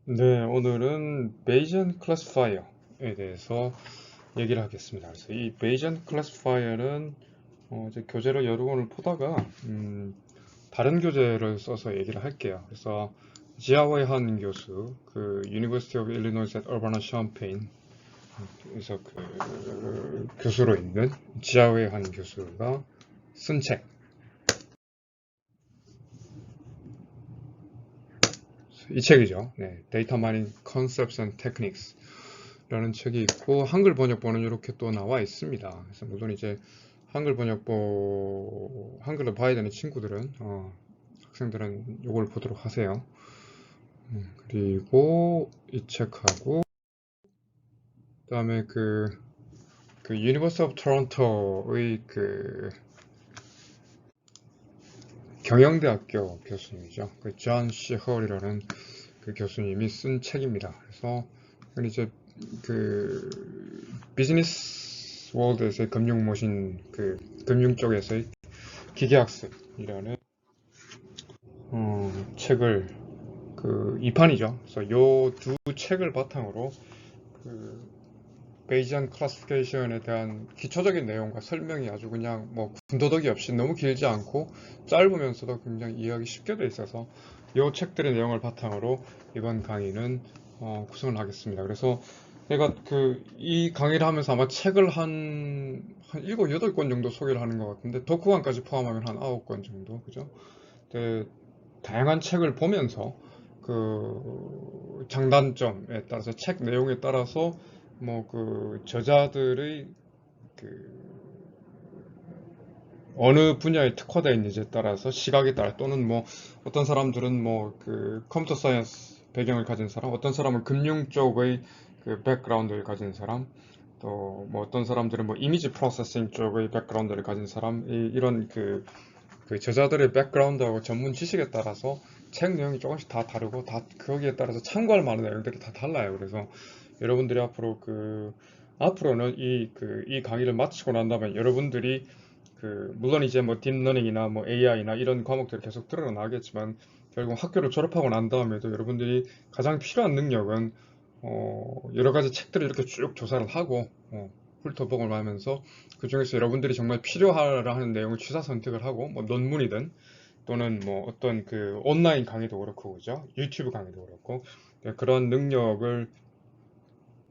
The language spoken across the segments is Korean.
네, 오늘은 베이지언 클래시파이어에 대해서 얘기를 하겠습니다. 그래서 이 베이지언 클래시파이어는 이제 교재를 여러 권을 보다가 다른 교재를 써서 얘기를 할게요. 그래서 지하웨이 한 교수, 그 University of Illinois at Urbana-Champaign 에서 그 교수로 있는 지하웨이 한 교수가 쓴 책. 이 책이죠. 네, Data Mining Concepts and Techniques. 라는 책이 있고 한글 번역본은 이렇게 또 나와 있습니다. 그래서 물론 이제 한글 번역본 한글을 봐야 되는 친구들은 학생들은 이걸 보도록 하세요. 그리고 이 책하고 그다음에 그 University of Toronto의 그 경영대학교 교수님이죠. 그 존 C. 헐이라는 그 교수님이 쓴 책입니다. 그래서 이제 그 비즈니스 월드에서의 금융 모신 그 금융 쪽에서의 기계학습이라는 책을 그 2판이죠. 그래서 요 두 책을 바탕으로 그 베이지안 클래시피케이션에 대한 기초적인 내용과 설명이 아주 그냥 뭐 군더더기 없이 너무 길지 않고 짧으면서도 굉장히 이해하기 쉽게 돼 있어서 요 책들의 내용을 바탕으로 이번 강의는 구성을 하겠습니다. 그래서 제가 이 강의를 하면서 아마 책을 한 7, 8권 정도 소개를 하는 것 같은데 독후감까지 포함하면 한 9권 정도, 그죠? 다양한 책을 보면서 그 장단점에 따라서 책 내용에 따라서 뭐 그 저자들의 그 어느 분야에 특화되어 있는지에 따라서 시각에 따라 또는 뭐 어떤 사람들은 뭐 그 컴퓨터 사이언스 배경을 가진 사람, 어떤 사람은 금융 쪽의 그 백그라운드를 가진 사람, 또 뭐 어떤 사람들은 뭐 이미지 프로세싱 쪽의 백그라운드를 가진 사람, 이런 그 저자들의 백그라운드하고 전문 지식에 따라서 책 내용이 조금씩 다 다르고 다 거기에 따라서 참고할 만한 내용들이 다 달라요. 그래서 여러분들이 앞으로는 이 강의를 마치고 난 다음에 여러분들이 물론 이제 뭐 딥러닝이나 뭐 AI나 이런 과목들이 계속 드러나겠지만 결국 학교를 졸업하고 난 다음에도 여러분들이 가장 필요한 능력은 여러 가지 책들을 이렇게 쭉 조사를 하고 훑어보고 하면서 그 중에서 여러분들이 정말 필요하라 하는 내용을 취사 선택을 하고 뭐 논문이든 또는 뭐 어떤 그 온라인 강의도 그렇고 그죠? 유튜브 강의도 그렇고 그런 능력을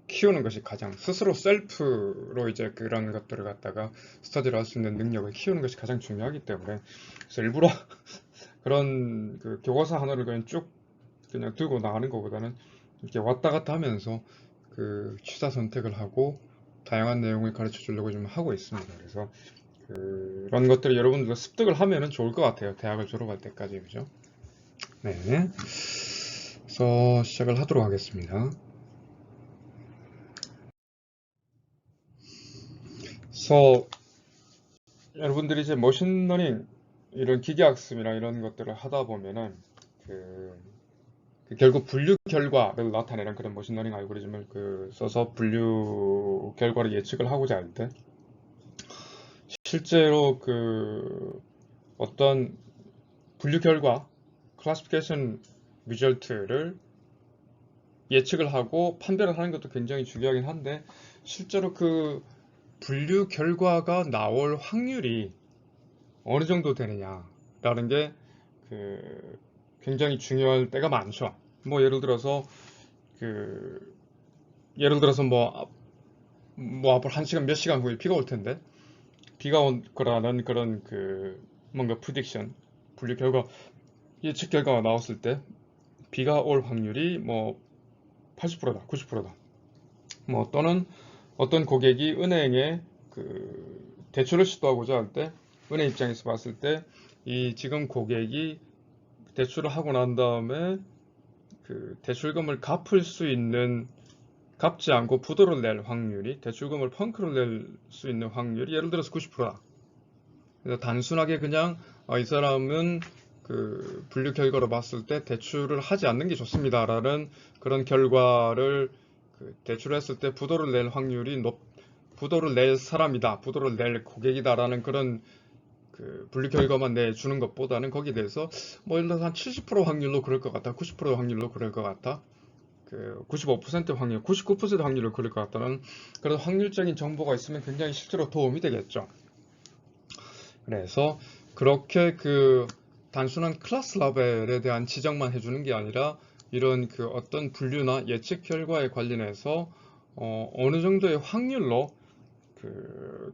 키우는 것이 가장 스스로 셀프로 이제 그런 것들을 갖다가 스터디를 할 수 있는 능력을 키우는 것이 가장 중요하기 때문에 그래서 일부러 그런 그 교과서 하나를 그냥 들고 나가는 것보다는 이렇게 왔다 갔다 하면서 그 취사 선택을 하고 다양한 내용을 가르쳐 주려고 좀 하고 있습니다. 그래서 그런 것들을 여러분들도 습득을 하면은 좋을 것 같아요. 대학을 졸업할 때까지 그죠? 네. 그래서 시작을 하도록 하겠습니다. 그래서 여러분들이 이제 머신러닝 이런 기계학습이나 이런 것들을 하다 보면은 그 결국 분류 결과를 나타내는 그런 머신러닝 알고리즘을 써서 분류 결과를 예측을 하고자 할 때 실제로 어떤 분류 결과 클래시피케이션 리절트를 예측을 하고 판별을 하는 것도 굉장히 중요하긴 한데 실제로 그 분류 결과가 나올 확률이 어느 정도 되느냐라는 게 굉장히 중요할 때가 많죠. 뭐 예를 들어서 뭐 앞으로 한 시간 몇 시간 후에 비가 올 텐데 비가 온 거라는 그런 뭔가 프디ction 분류 결과 예측 결과가 나왔을 때 비가 올 확률이 뭐 80%다, 90%다. 뭐 또는 어떤 고객이 은행에 대출을 시도하고자 할 때 은행 입장에서 봤을 때 이 지금 고객이 대출을 하고 난 다음에 대출금을 갚지 않고 부도를 낼 확률이 대출금을 펑크를 낼 수 있는 확률이 예를 들어서 90%다. 그래서 단순하게 그냥 이 사람은 분류 결과로 봤을 때 대출을 하지 않는 게 좋습니다라는 그런 결과를 대출을 했을 때 부도를 낼 사람이다, 부도를 낼 고객이다라는 그런 분류 결과만 내주는 것보다는 거기에 대해서 뭐 예를 들어서 한 70% 확률로 그럴 것 같다, 90% 확률로 그럴 것 같다. 그 95% 확률, 99% 확률로 그럴 것 같다는 그런 확률적인 정보가 있으면 굉장히 실제로 도움이 되겠죠. 그래서 그렇게 그 단순한 클래스 라벨에 대한 지정만 해주는 게 아니라 이런 그 어떤 분류나 예측 결과에 관련해서 어느 정도의 확률로 그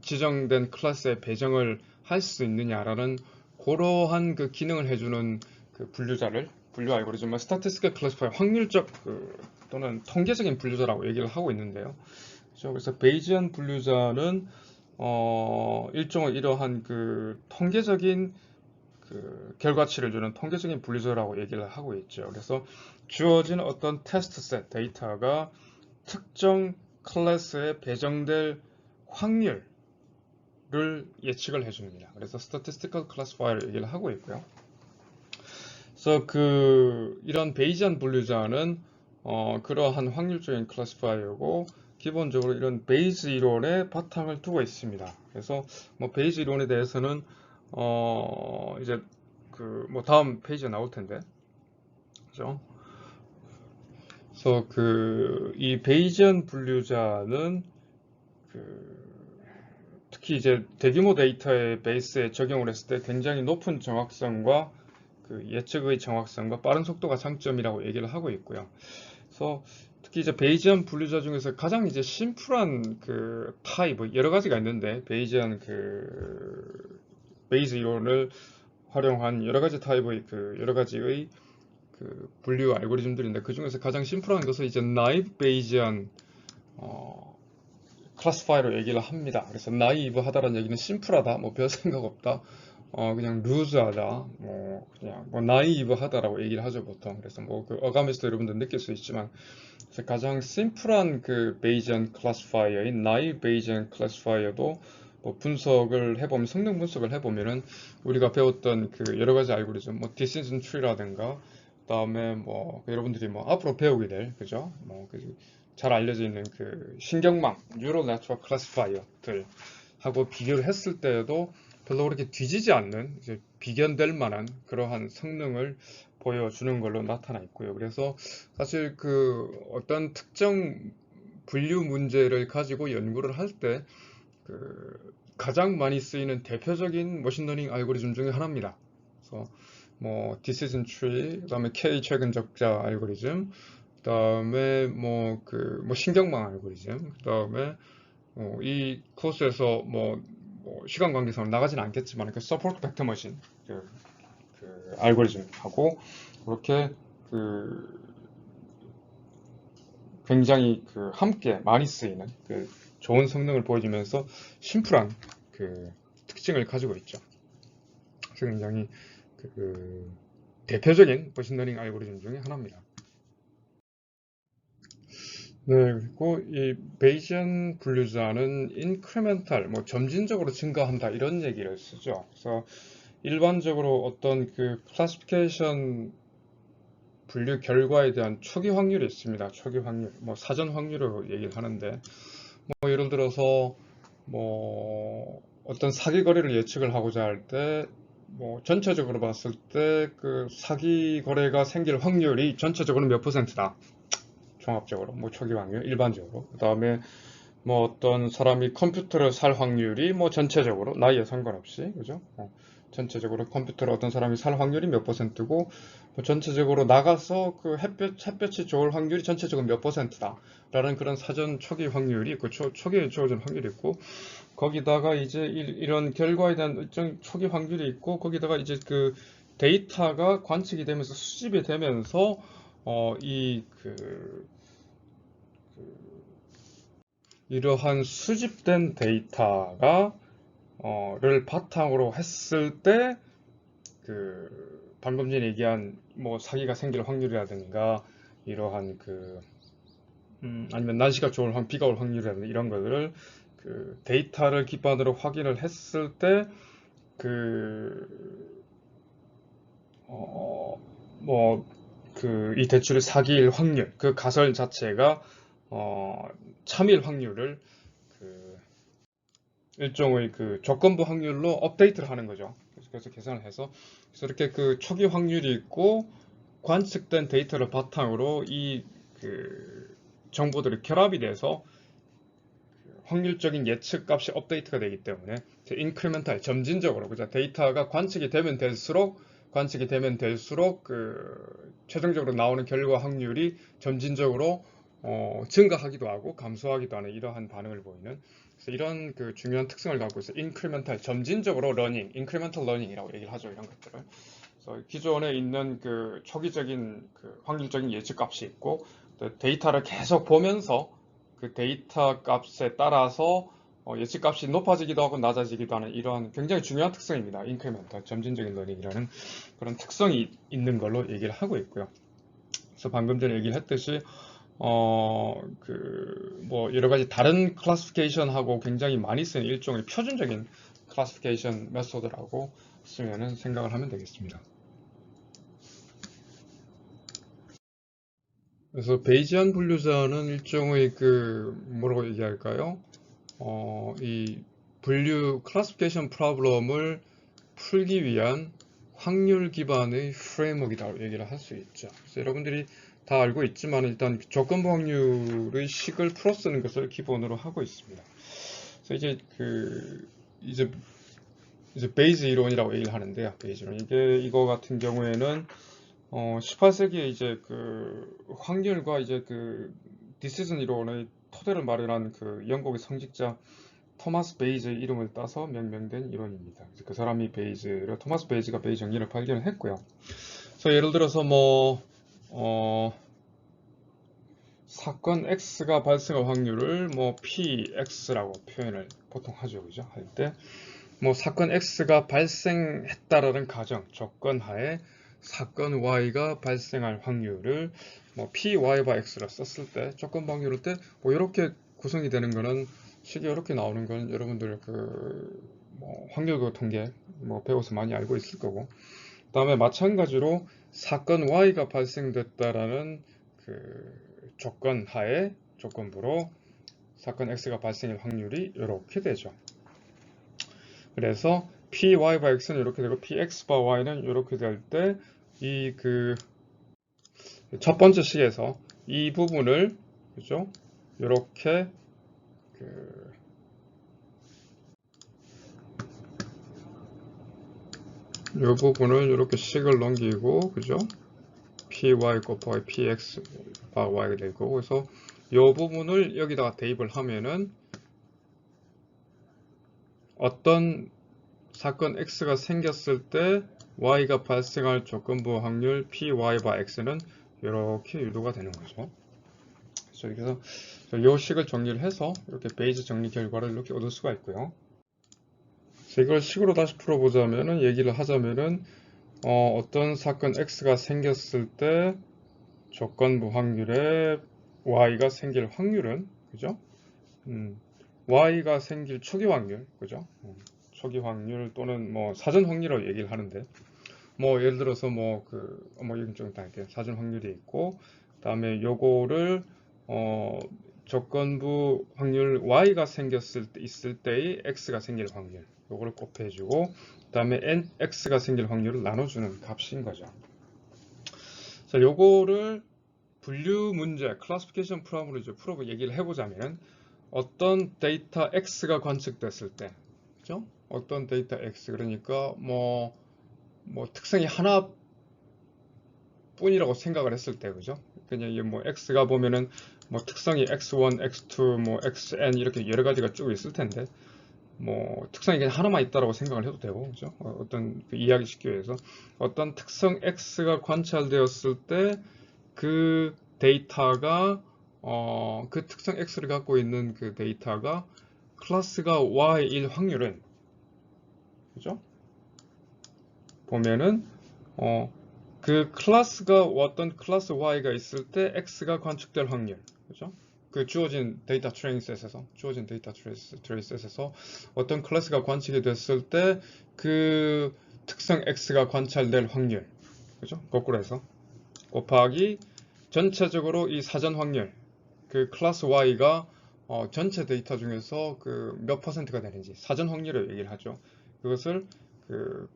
지정된 클래스의 배정을 할 수 있느냐라는 그러한 그 기능을 해주는 그 분류 알고리즘을 스타티스틱 클래시파이어 확률적 또는 통계적인 분류자라고 얘기를 하고 있는데요. 그래서 베이지안 분류자는 일종의 이러한 그 통계적인 그 결과치를 주는 통계적인 분류자라고 얘기를 하고 있죠. 그래서 주어진 어떤 테스트 셋 데이터가 특정 클래스에 배정될 확률을 예측을 해줍니다. 그래서 statistical classifier를 얘기를 하고 있고요. 그래서 이런 베이지안 분류자는 그러한 확률적인 클래시파이어고 기본적으로 이런 베이즈 이론에 바탕을 두고 있습니다. 그래서 뭐 베이즈 이론에 대해서는 이제 뭐 다음 페이지에 나올 텐데, 그죠? 그래서 이 베이지안 분류자는 특히 이제 대규모 데이터의 베이스에 적용을 했을 때 굉장히 높은 정확성과 예측의 정확성과 빠른 속도가 장점이라고 얘기를 하고 있고요. 그래서 특히 이제 베이지안 분류자 중에서 가장 이제 심플한 타입 여러 가지가 있는데 베이지안 베이즈 이론을 활용한 여러 가지 타입의 여러 가지의 분류 알고리즘들인데 그 중에서 가장 심플한 것을 이제 나이브 베이지안 클래시파이어로 얘기를 합니다. 그래서 나이브 하다라는 얘기는 심플하다, 뭐 별 생각 없다, 그냥 루즈하다, 그냥 나이브 하다라고 얘기를 하죠 보통. 그래서 어감에서도 여러분들 느낄 수 있지만, 그래서 가장 심플한 베이지안 클래시파이어인 나이브 베이지안 클래시파이어도 분석을 해보면, 성능 분석을 해보면은 우리가 배웠던 여러 가지 알고리즘, decision tree라든가, 그다음에 여러분들이 앞으로 배우게 될, 그죠? 잘 알려져 있는 신경망, 뉴럴 네트워크 클래시파이어들 하고 비교를 했을 때에도 별로 그렇게 뒤지지 않는 이제 비견될 만한 그러한 성능을 보여주는 걸로 나타나 있고요. 그래서 사실 어떤 특정 분류 문제를 가지고 연구를 할 때 가장 많이 쓰이는 대표적인 머신러닝 알고리즘 중에 하나입니다. 그래서 decision tree, 그다음에 K 최근 적자 알고리즘, 그다음에 신경망 알고리즘, 그다음에 이 코스에서 시간 관계상 나가진 않겠지만 서포트 벡터 머신 알고리즘하고 그렇게 굉장히 함께 많이 쓰이는 좋은 성능을 보여주면서 심플한 특징을 가지고 있죠. 그래서 굉장히 대표적인 머신러닝 알고리즘 중에 하나입니다. 네, 그리고 이 베이지안 분류자는 인크리멘탈, 점진적으로 증가한다 이런 얘기를 쓰죠. 그래서 일반적으로 어떤 클래시피케이션 분류 결과에 대한 초기 확률이 있습니다. 초기 확률, 사전 확률로 얘기를 하는데, 예를 들어서 어떤 사기 거래를 예측을 하고자 할 때, 전체적으로 봤을 때 사기 거래가 생길 확률이 전체적으로 몇 %다. 종합적으로, 초기 확률, 일반적으로. 그 다음에 어떤 사람이 컴퓨터를 살 확률이 전체적으로 나이에 상관없이, 그죠? 전체적으로 컴퓨터를 어떤 사람이 살 확률이 몇 %고, 전체적으로 나가서 햇볕이 좋을 확률이 전체적으로 몇 %다. 라는 그런 사전 초기 확률이 있고, 초기에 주어진 확률이 있고, 거기다가 이제 이런 결과에 대한 일정 초기 확률이 있고, 거기다가 이제 데이터가 관측이 되면서 수집이 되면서, 이러한 수집된 데이터가 를 바탕으로 했을 때 방금 전에 얘기한 사기가 생길 확률이라든가 이러한 아니면 날씨가 좋을 비가 올 확률이라든가 이런 것들을 데이터를 기반으로 확인을 했을 때 이 대출의 사기일 확률, 가설 자체가 참일 확률을 일종의 조건부 확률로 업데이트를 하는 거죠. 그래서 계산을 해서 이렇게 초기 확률이 있고 관측된 데이터를 바탕으로 이 정보들이 결합이 돼서 확률적인 예측 값이 업데이트가 되기 때문에 인크리멘탈 점진적으로 그죠? 데이터가 관측이 되면 될수록 최종적으로 나오는 결과 확률이 점진적으로 증가하기도 하고 감소하기도 하는 이러한 반응을 보이는 그래서 이런 중요한 특성을 갖고 있어요. 인크리멘탈 점진적으로 러닝, 인크리멘탈 러닝이라고 얘기를 하죠. 이런 것들을. 그래서 기존에 있는 초기적인 확률적인 예측 값이 있고 또 데이터를 계속 보면서 그 데이터 값에 따라서 예측 값이 높아지기도 하고 낮아지기도 하는 이러한 굉장히 중요한 특성입니다. 인크리멘탈 점진적인 러닝이라는 그런 특성이 있는 걸로 얘기를 하고 있고요. 그래서 방금 전에 얘기를 했듯이 뭐 여러 가지 다른 클래시피케이션하고 굉장히 많이 쓰는 일종의 표준적인 클래시피케이션 메소드라고 쓰면은 생각을 하면 되겠습니다. 그래서 베이지안 분류자는 일종의 뭐라고 얘기할까요? 이 분류 클래시피케이션 프로블럼을 풀기 위한 확률 기반의 프레임워크이라고 얘기를 할 수 있죠. 그래서 여러분들이 다 알고 있지만 일단 조건부 확률의 식을 풀어 쓰는 것을 기본으로 하고 있습니다. 그래서 이제 베이즈 이론이라고 얘기를 하는데요. 베이즈 이론 이거 같은 경우에는 18세기에 이제 확률과 이제 디시전 이론의 토대를 마련한 영국의 성직자 토마스 베이즈의 이름을 따서 명명된 이론입니다. 그 사람이 토마스 베이즈가 베이즈 정리를 발견했고요. 그래서 예를 들어서 사건 X가 발생할 확률을 PX라고 표현을 보통 하죠. 그죠? 할 때 사건 X가 발생했다라는 가정, 조건 하에 사건 Y가 발생할 확률을 PY/X로 썼을 때, 조건 확률일 때 이렇게 구성이 되는 거는 식이 이렇게 나오는 건 여러분들 확률 통계 배워서 많이 알고 있을 거고, 그 다음에 마찬가지로 사건 Y가 발생됐다라는 조건 하에 조건부로 사건 X가 발생할 확률이 이렇게 되죠. 그래서 PY/X는 이렇게 되고 PX/Y는 이렇게 될 때 이 첫 번째 식에서 이 부분을 그죠? 이렇게 이 부분을 이렇게 식을 넘기고 그죠? PY 곱하기 PX/Y가 되고 그래서 이 부분을 여기다가 대입을 하면은 어떤 사건 X가 생겼을 때 Y가 발생할 조건부 확률 PY/X는 이렇게 유도가 되는 거죠. 그래서 이 식을 정리를 해서 이렇게 베이즈 정리 결과를 이렇게 얻을 수가 있고요. 이걸 식으로 다시 풀어보자면은 얘기를 하자면은 어떤 사건 X가 생겼을 때 조건부 확률에 Y가 생길 확률은 그죠? Y가 생길 초기 확률 그죠? 초기 확률 또는 사전 확률이라고 얘기를 하는데 예를 들어서 여기 좀 할게요. 사전 확률이 있고 그다음에 요거를 조건부 확률 Y가 있을 때의 X가 생길 확률 요거를 곱해주고 그다음에 X가 생길 확률을 나눠주는 값인 거죠. 자, 요거를 분류 문제, 클래시피케이션 프로블럼으로 이제 얘기를 해보자면 어떤 데이터 X가 관측됐을 때, 그죠? 어떤 데이터 X 그러니까 특성이 하나뿐이라고 생각을 했을 때, 그죠? 그냥 X가 보면은 특성이 X1, X2, XN 이렇게 여러 가지가 쭉 있을 텐데, 특성이 그냥 하나만 있다라고 생각을 해도 되고, 그죠? 어떤 이야기 쉽기 위해서 어떤 특성 X가 관찰되었을 때 그 데이터가 그 특성 X를 갖고 있는 그 데이터가 클래스가 Y일 확률은 그죠? 보면은 그 클래스가 어떤 클래스 Y가 있을 때 X가 관측될 확률 그죠? 그 주어진 데이터 트레이스에서 어떤 클래스가 관측이 됐을 때 그 특성 X가 관찰될 확률 그죠? 거꾸로 해서 곱하기 전체적으로 이 사전 확률 그 클래스 Y가 전체 데이터 중에서 몇 퍼센트가 되는지 사전 확률을 얘기를 하죠. 그것을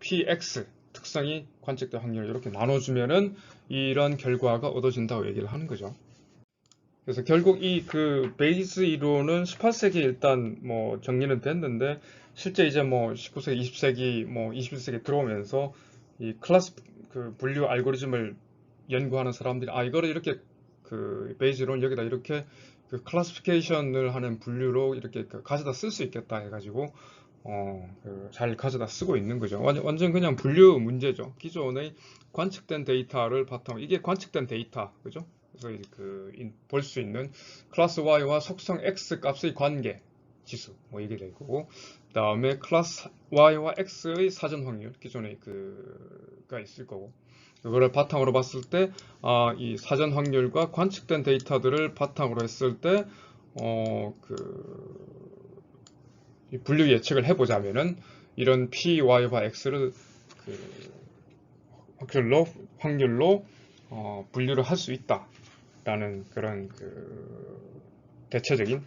PX 특성이 관측될 확률을 이렇게 나눠주면은 이런 결과가 얻어진다고 얘기를 하는 거죠. 그래서 결국 이 그 베이스 이론은 18세기 일단 뭐 정리는 됐는데 실제 이제 뭐 19세기, 20세기, 뭐 21세기 들어오면서 이 클래스 그 분류 알고리즘을 연구하는 사람들이 이거를 이렇게 그 베이스 이론을 여기다 이렇게 그 클래시피케이션을 하는 분류로 이렇게 그 가져다 쓸 수 있겠다 해가지고 잘 가져다 쓰고 있는 거죠. 완전 그냥 분류 문제죠. 기존의 관측된 데이터를 바탕으로 이게 관측된 데이터, 그죠? 그래서 볼 수 있는 클래스 Y와 속성 X 값의 관계 지수 뭐 이게 되고 그다음에 클래스 Y와 X의 사전 확률 기존의 그가 있을 거고 그거를 바탕으로 봤을 때 이 사전 확률과 관측된 데이터들을 바탕으로 했을 때 이 분류 예측을 해보자면은 이런 P, Y와 X를 확률로 분류를 할 수 있다라는 그런 대체적인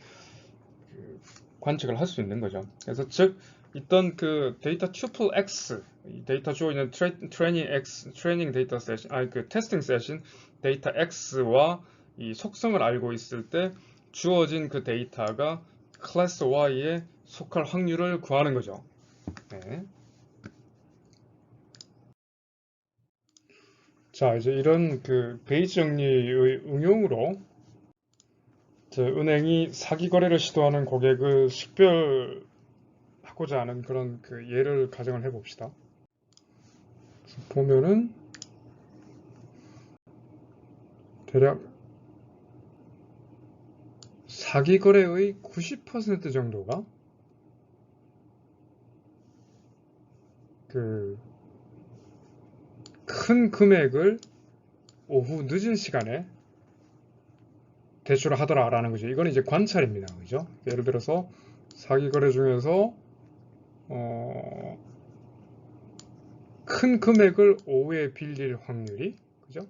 관측을 할 수 있는 거죠. 그래서 즉 있던 그 데이터 튜플 X, 데이터 주어 있는 트레이닝 데이터 셋, 그 테스팅 셋인 데이터 X와 이 속성을 알고 있을 때 주어진 그 데이터가 클래스 Y에 속할 확률을 구하는 거죠. 네. 자, 이제 이런 그 베이스 정리의 응용으로 은행이 사기 거래를 시도하는 고객을 식별하고자 하는 그런 그 예를 가정을 해봅시다. 보면은 대략 사기 거래의 90% 정도가 그 큰 금액을 오후 늦은 시간에 대출을 하더라라는 거죠. 이건 이제 관찰입니다. 그죠? 예를 들어서 사기 거래 중에서 큰 금액을 오후에 빌릴 확률이 그죠?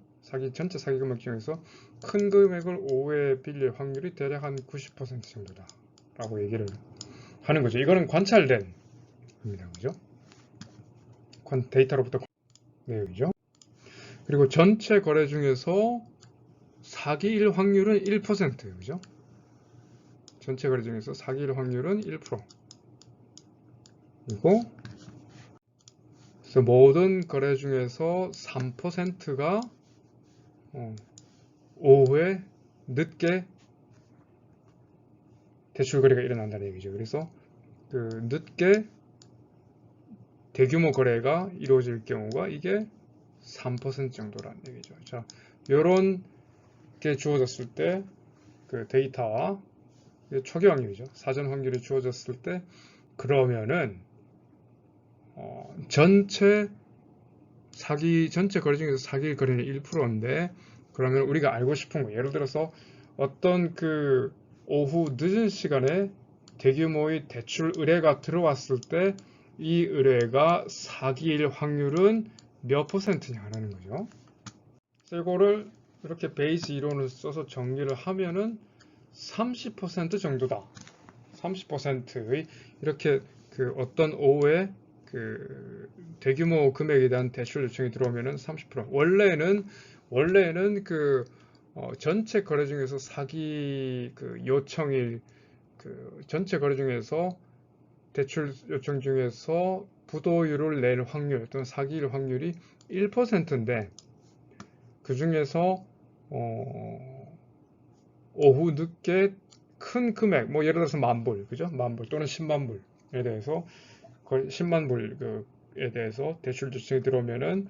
전체 사기 금액 중에서 큰 금액을 오후에 빌릴 확률이 대략 한 90% 정도다 라고 얘기를 하는 거죠. 이거는 관찰된 겁니다. 그죠? 데이터로부터 내용이죠. 그리고 전체 거래 중에서 사기일 확률은 1%, 그죠? 전체 거래 중에서 사기일 확률은 1%. 그리고 그래서 모든 거래 중에서 3%가 오후에 늦게 대출 거래가 일어난다는 얘기죠. 그래서 그 늦게 대규모 거래가 이루어질 경우가 이게 3% 정도라는 얘기죠. 자, 요런 게 주어졌을 때 그 데이터와 초기 확률이죠. 사전 확률이 주어졌을 때 그러면은 전체 거래 중에서 사기 거래는 1%인데 그러면 우리가 알고 싶은 거 예를 들어서 어떤 그 오후 늦은 시간에 대규모의 대출 의뢰가 들어왔을 때 이 의뢰가 사기일 확률은 몇 %냐라는 거죠. 이거를 이렇게 베이스 이론을 써서 정리를 하면은 30% 정도다. 30%의 이렇게 그 어떤 오후에 그 대규모 금액에 대한 대출 요청이 들어오면은 30%. 원래는 그 전체 거래 중에서 사기 그 요청일 그 전체 거래 중에서 대출 요청 중에서 부도율을 낼 확률 또는 사기일 확률이 1%인데 그 중에서 오후 늦게 큰 금액, 뭐 예를 들어서 10,000불, 그죠? 10,000불 또는 10만 불에 대해서 10만 불에 대해서 대출 요청이 들어오면은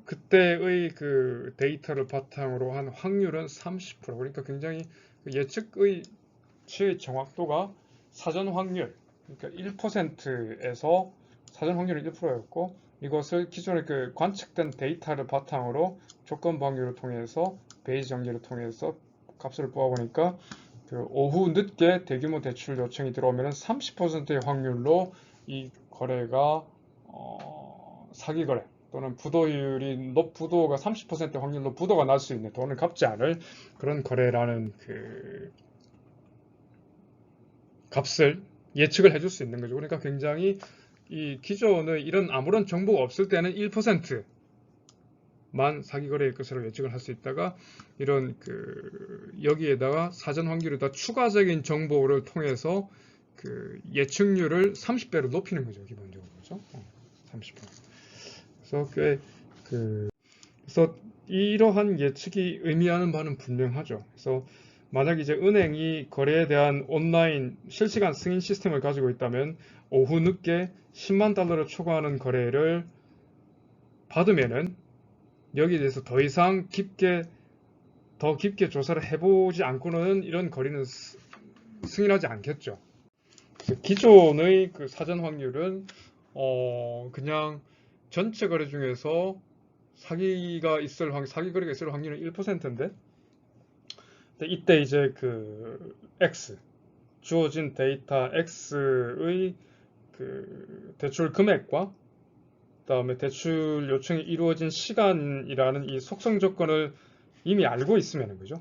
그때의 그 데이터를 바탕으로 한 확률은 30%. 그러니까 굉장히 예측의 정확도가 사전 확률, 그러니까 1%에서 사전 확률이 1%였고 이것을 기존의 그 관측된 데이터를 바탕으로 조건 방류를 통해서 베이스 정리를 통해서 값을 뽑아보니까 그 오후 늦게 대규모 대출 요청이 들어오면 30%의 확률로 이 거래가 사기 거래 또는 부도가 30% 확률로 부도가 날 수 있는 돈을 갚지 않을 그런 거래라는 그 값을 예측을 해줄 수 있는 거죠. 그러니까 굉장히 이 기존의 이런 아무런 정보가 없을 때는 1%만 사기 거래일 것으로 예측을 할 수 있다가 이런 여기에다가 사전 확률에다 추가적인 정보를 통해서 예측률을 30배로 높이는 거죠, 기본적으로. 그죠? 30배. 그래서 그래서 이러한 예측이 의미하는 바는 분명하죠. 그래서 만약 이제 은행이 거래에 대한 온라인 실시간 승인 시스템을 가지고 있다면 오후 늦게 10만 달러를 초과하는 거래를 받으면은 여기에 대해서 더 이상 더 깊게 조사를 해보지 않고는 이런 거래는 승인하지 않겠죠. 기존의 사전 확률은 그냥 전체 거래 중에서 사기 거래가 있을 확률은 1%인데 이때 이제 X 주어진 데이터 X의 대출 금액과 그다음에 대출 요청이 이루어진 시간이라는 이 속성 조건을 이미 알고 있으면은 그죠?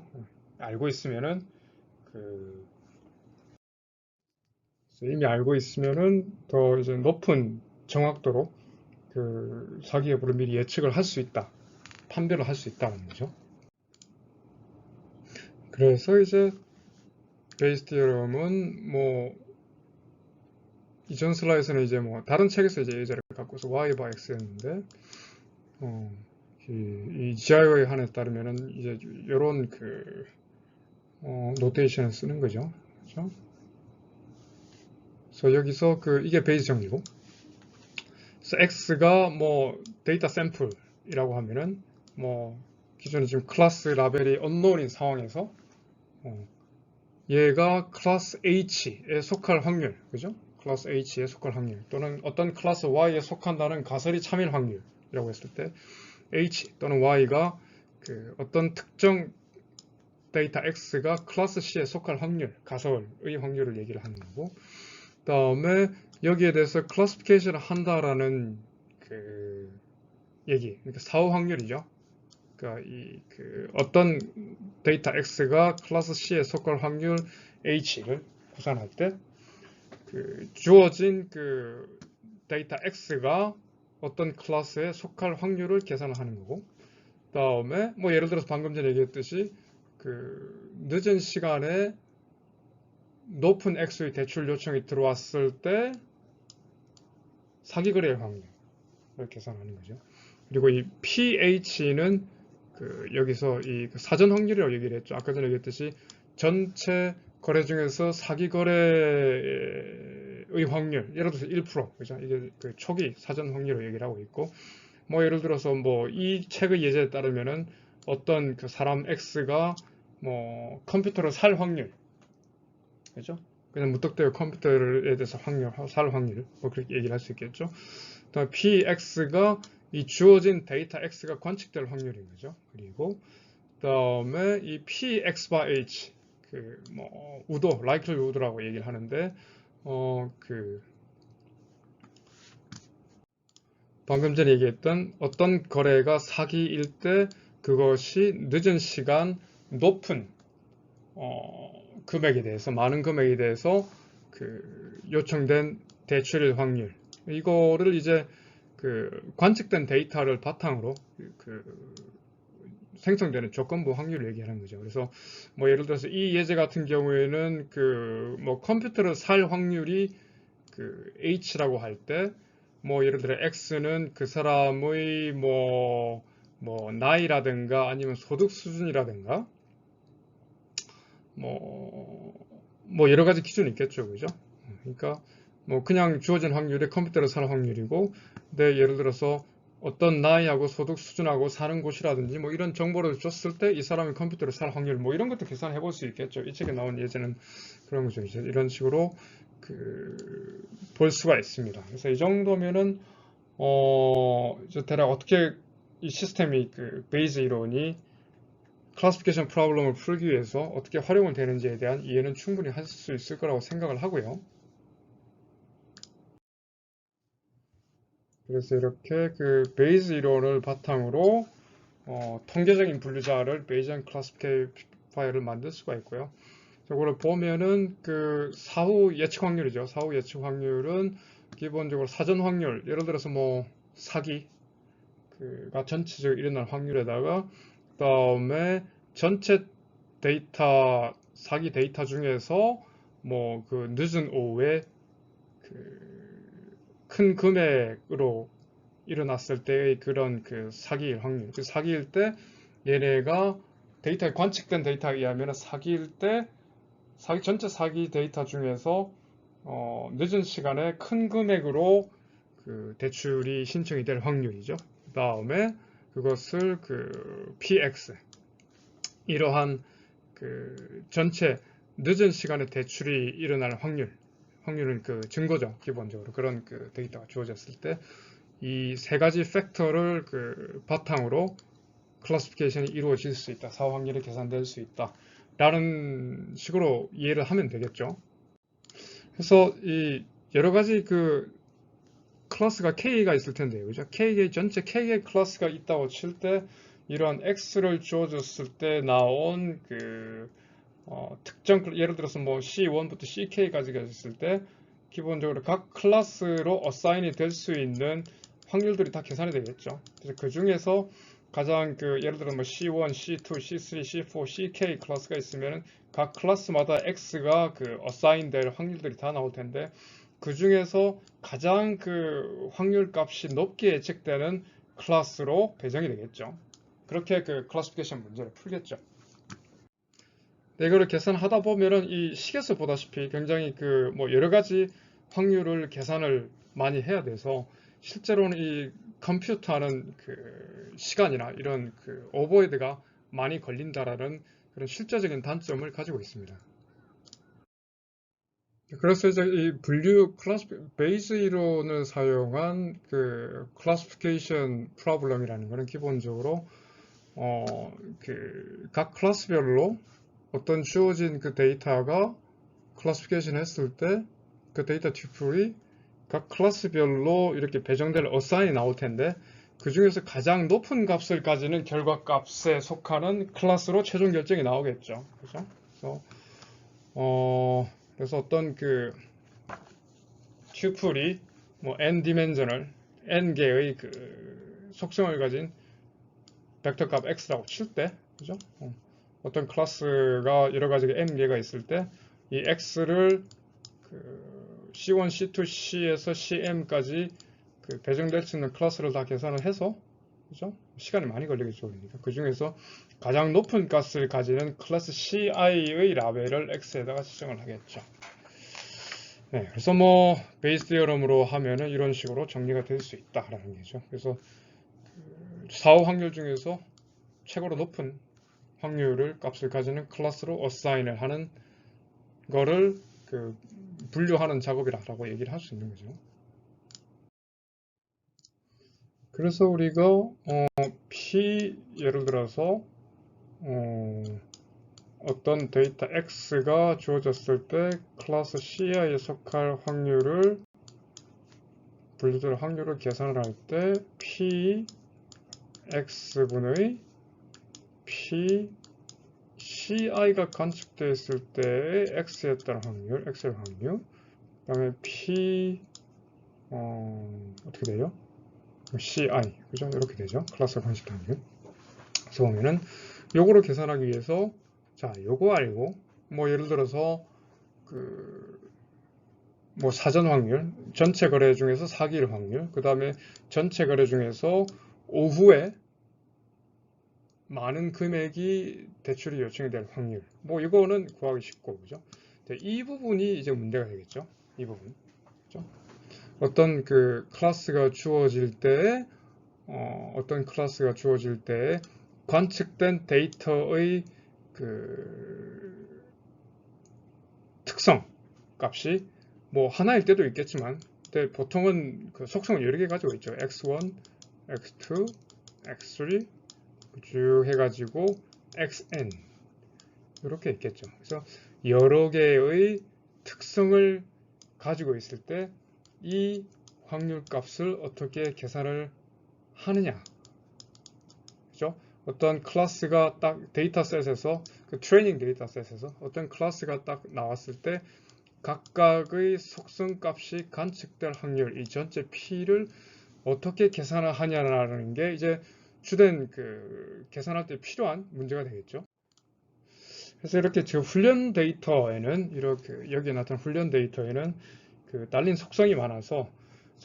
알고 있으면은 이미 알고 있으면은 더 이제 높은 정확도로 사기 여부를 미리 예측을 할 수 있다, 판별을 할 수 있다는 거죠. 그래서 이제 베이스 디어럼은 뭐 이전 슬라이드에서는 이제 뭐 다른 책에서 이제 예제를 갖고서 y by x였는데 이 GIO의 한에 따르면은 이제 이런 노테이션을 쓰는 거죠. 그렇죠? 그래서 여기서 이게 베이스 정리고, 그래서 x가 뭐 데이터 샘플이라고 하면은 뭐 기존에 지금 클래스 라벨이 unknown인 상황에서 얘가 클래스 H에 속할 확률, 그죠? 클래스 H에 속할 확률 또는 어떤 클래스 Y에 속한다는 가설이 참일 확률이라고 했을 때 H 또는 Y가 어떤 특정 데이터 X가 클래스 C에 속할 확률, 가설의 확률을 얘기를 하는 거고, 그 다음에 여기에 대해서 클래시피케이션을 한다라는 얘기, 그러니까 사후 확률이죠. 그러니까 어떤 데이터 X가 클래스 C에 속할 확률 H를 구산할 때 주어진 데이터 X가 어떤 클래스에 속할 확률을 계산을 하는 거고, 그 다음에 뭐 예를 들어서 방금 전에 얘기했듯이 늦은 시간에 높은 액수의 대출 요청이 들어왔을 때 사기 거래의 확률을 계산하는 거죠. 그리고 이 PH는 여기서 이 사전 확률이라고 얘기를 했죠. 아까 전에 얘기했듯이 전체 거래 중에서 사기 거래의 확률, 예를 들어서 1%, 그죠? 이게 초기 사전 확률을 얘기를 하고 있고, 뭐 예를 들어서 뭐 이 책의 예제에 따르면은 어떤 사람 X가 뭐 컴퓨터를 살 확률, 그죠? 그냥 무턱대고 컴퓨터에 대해서 살 확률, 뭐 그렇게 얘기를 할 수 있겠죠. 그다음 PX가 이 주어진 데이터 X가 관측될 확률인 거죠. 그리고 그다음에 이 PX by H 뭐 우도, likely 우도라고 얘기를 하는데 방금 전에 얘기했던 어떤 거래가 사기일 때 그것이 늦은 시간 높은 금액에 대해서, 많은 금액에 대해서 요청된 대출일 확률, 이거를 이제 관측된 데이터를 바탕으로 생성되는 조건부 확률을 얘기하는 거죠. 그래서 뭐 예를 들어서 이 예제 같은 경우에는 뭐 컴퓨터를 살 확률이 H라고 할 때 뭐 예를 들어 X는 그 사람의 뭐 나이라든가 아니면 소득 수준이라든가 뭐 여러 가지 기준이 있겠죠, 그죠? 그러니까 뭐 그냥 주어진 확률이 컴퓨터를 사는 확률이고, 근데 예를 들어서 어떤 나이하고 소득 수준하고 사는 곳이라든지 뭐 이런 정보를 줬을 때 이 사람이 컴퓨터를 살 확률, 뭐 이런 것도 계산해 볼 수 있겠죠. 이 책에 나온 예제는 그런 거죠. 이제 이런 식으로 볼 수가 있습니다. 그래서 이 정도면은 이제 대략 어떻게 이 시스템이 베이스 이론이 클래시피케이션 프로블럼을 풀기 위해서 어떻게 활용을 되는지에 대한 이해는 충분히 할 수 있을 거라고 생각을 하고요. 그래서 이렇게 베이스 이론을 바탕으로 통계적인 분류자를 베이지안 클래시파이어를 만들 수가 있고요. 저거를 보면은 사후 예측 확률이죠. 사후 예측 확률은 기본적으로 사전 확률, 예를 들어서 뭐 사기가 전체적으로 일어날 확률에다가 그다음에 전체 데이터 사기 데이터 중에서 뭐 그 늦은 오후에 그 큰 금액으로 일어났을 때의 그런 그 사기일 확률. 그 사기일 때 얘네가 데이터에 관측된 데이터에 의하면 사기일 때 전체 사기 데이터 중에서 늦은 시간에 큰 금액으로 그 대출이 신청이 될 확률이죠. 그 다음에 그것을 그 PX 이러한 그 전체 늦은 시간에 대출이 일어날 확률은 그 증거죠. 기본적으로 그런 그 데이터가 주어졌을 때 이 세 가지 팩터를 그 바탕으로 클래시피케이션이 이루어질 수 있다. 사후 확률이 계산될 수 있다. 라는 식으로 이해를 하면 되겠죠. 그래서 이 여러 가지 그 클래스가 K가 있을 텐데요. 그죠? 전체 K의 클래스가 있다고 칠 때 이러한 X를 주어졌을 때 나온 그 특정 예를 들어서 뭐 C1부터 CK까지가 있을 때 기본적으로 각 클래스로 어사인이 될 수 있는 확률들이 다 계산이 되겠죠. 그래서 그 중에서 가장 그 예를 들어 뭐 C1, C2, C3, C4, CK 클래스가 있으면 각 클래스마다 X가 그 어사인 될 확률들이 다 나올 텐데 그 중에서 가장 그 확률 값이 높게 예측되는 클래스로 배정이 되겠죠. 그렇게 그 클래시피케이션 문제를 풀겠죠. 네, 이거를 계산하다 보면은 이 식에서 보다시피 굉장히 그 뭐 여러 가지 확률을 계산을 많이 해야 돼서 실제로는 이 컴퓨터하는 그 시간이나 이런 그 오버헤드가 많이 걸린다라는 그런 실제적인 단점을 가지고 있습니다. 그래서 이제 이 베이스 이론을 사용한 그 클래시피케이션 프로블럼이라는 거는 기본적으로 그 각 클래스별로 어떤 주어진 그 데이터가 클래시피케이션 했을 때 그 데이터 튜플이 각 클래스별로 이렇게 배정될 어사인이 나올 텐데 그 중에서 가장 높은 값을 가지는 결과 값에 속하는 클래스로 최종 결정이 나오겠죠. 그죠? 그래서 어떤 그 튜플이 뭐 n 디멘저널 n 개의 그 속성을 가진 벡터 값 x라고 칠 때, 그죠? 어떤 클래스가 여러 가지 n 개가 있을 때 이 x를 그 C1, C2, C에서 CM까지 그 배정될 수 있는 클래스를 다 계산을 해서, 그죠? 시간이 많이 걸리겠죠. 그러니까 그 중에서 가장 높은 값을 가지는 클래스 CI의 라벨을 X에다가 지정을 하겠죠. 네, 그래서 뭐 베이스 디어럼으로 하면은 이런 식으로 정리가 될 수 있다라는 거죠. 그래서 사후 확률 중에서 최고로 높은 확률을 값을 가지는 클래스로 어사인을 하는 거를 그 분류하는 작업이라고 얘기를 할 수 있는 거죠. 그래서 우리가 P 예를 들어서 어떤 데이터 X가 주어졌을 때 클래스 CI에 속할 확률을 분류될 확률을 계산을 할 때 P X분의 P CI가 관측되어 있을 때의 X에 따른 확률, X의 확률, 그 다음에 P 어떻게 되죠? CI, 그죠? 이렇게 되죠. 클래스 관측 확률. 그래서 보면은 요거를 계산하기 위해서 자, 요거 알고 뭐 예를 들어서 그 뭐 사전 확률, 전체 거래 중에서 사기일 확률, 그 다음에 전체 거래 중에서 오후에 많은 금액이 대출이 요청이 될 확률. 뭐 이거는 구하기 쉽고, 그죠? 이 부분이 이제 문제가 되겠죠. 이 부분. 그죠? 어떤 그 클래스가 주어질 때, 어떤 클래스가 주어질 때 관측된 데이터의 그 특성 값이 뭐 하나일 때도 있겠지만, 근데 보통은 그 속성을 여러 개 가지고 있죠. x1, x2, x3 쭉 해가지고 xn 이렇게 있겠죠. 그래서 여러 개의 특성을 가지고 있을 때 이 확률 값을 어떻게 계산을 하느냐, 그죠? 어떤 클래스가 딱 데이터셋에서 그 트레이닝 데이터셋에서 어떤 클래스가 딱 나왔을 때 각각의 속성 값이 관측될 확률, 이 전체 P를 어떻게 계산을 하냐라는 게 이제 주된 그 계산할 때 필요한 문제가 되겠죠. 그래서 이렇게 저 훈련 데이터에는 이렇게 여기에 나타난 훈련 데이터에는 그 딸린 속성이 많아서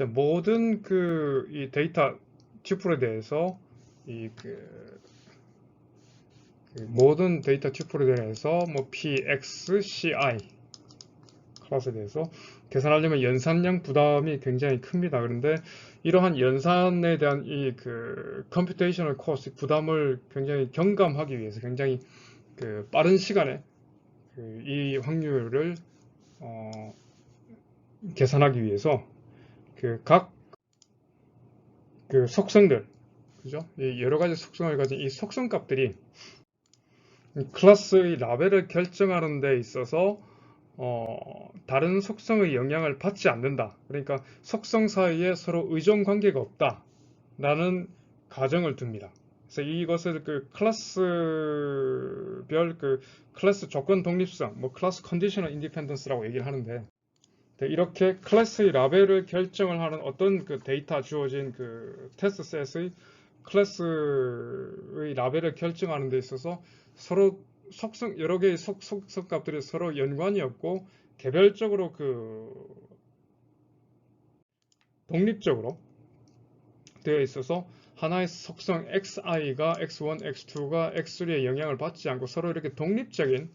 모든 그 이 데이터 튜플에 대해서 모든 데이터 튜플에 대해서 뭐 px, ci 클래스에 대해서 계산하려면 연산량 부담이 굉장히 큽니다. 그런데 이러한 연산에 대한 이 그 컴퓨테이셔널 코스트 부담을 굉장히 경감하기 위해서 굉장히 그 빠른 시간에 이 확률을 계산하기 위해서 각 그 속성들, 그죠? 이 여러 가지 속성을 가진 이 속성 값들이 클래스의 라벨을 결정하는 데 있어서 다른 속성의 영향을 받지 않는다. 그러니까 속성 사이에 서로 의존 관계가 없다. 라는 가정을 둡니다. 그래서 이것을 그 클래스별 그 클래스 조건 독립성, 뭐 클래스 컨디셔널 인디펜던스라고 얘기를 하는데 이렇게 클래스의 라벨을 결정을 하는 어떤 그 데이터 주어진 그 테스트 셋의 클래스의 라벨을 결정하는 데 있어서 서로 속성, 여러 개의 속성 값들이 서로 연관이 없고 개별적으로 그 독립적으로 되어 있어서 하나의 속성 xi가 x1, x2가 x3의 영향을 받지 않고 서로 이렇게 독립적인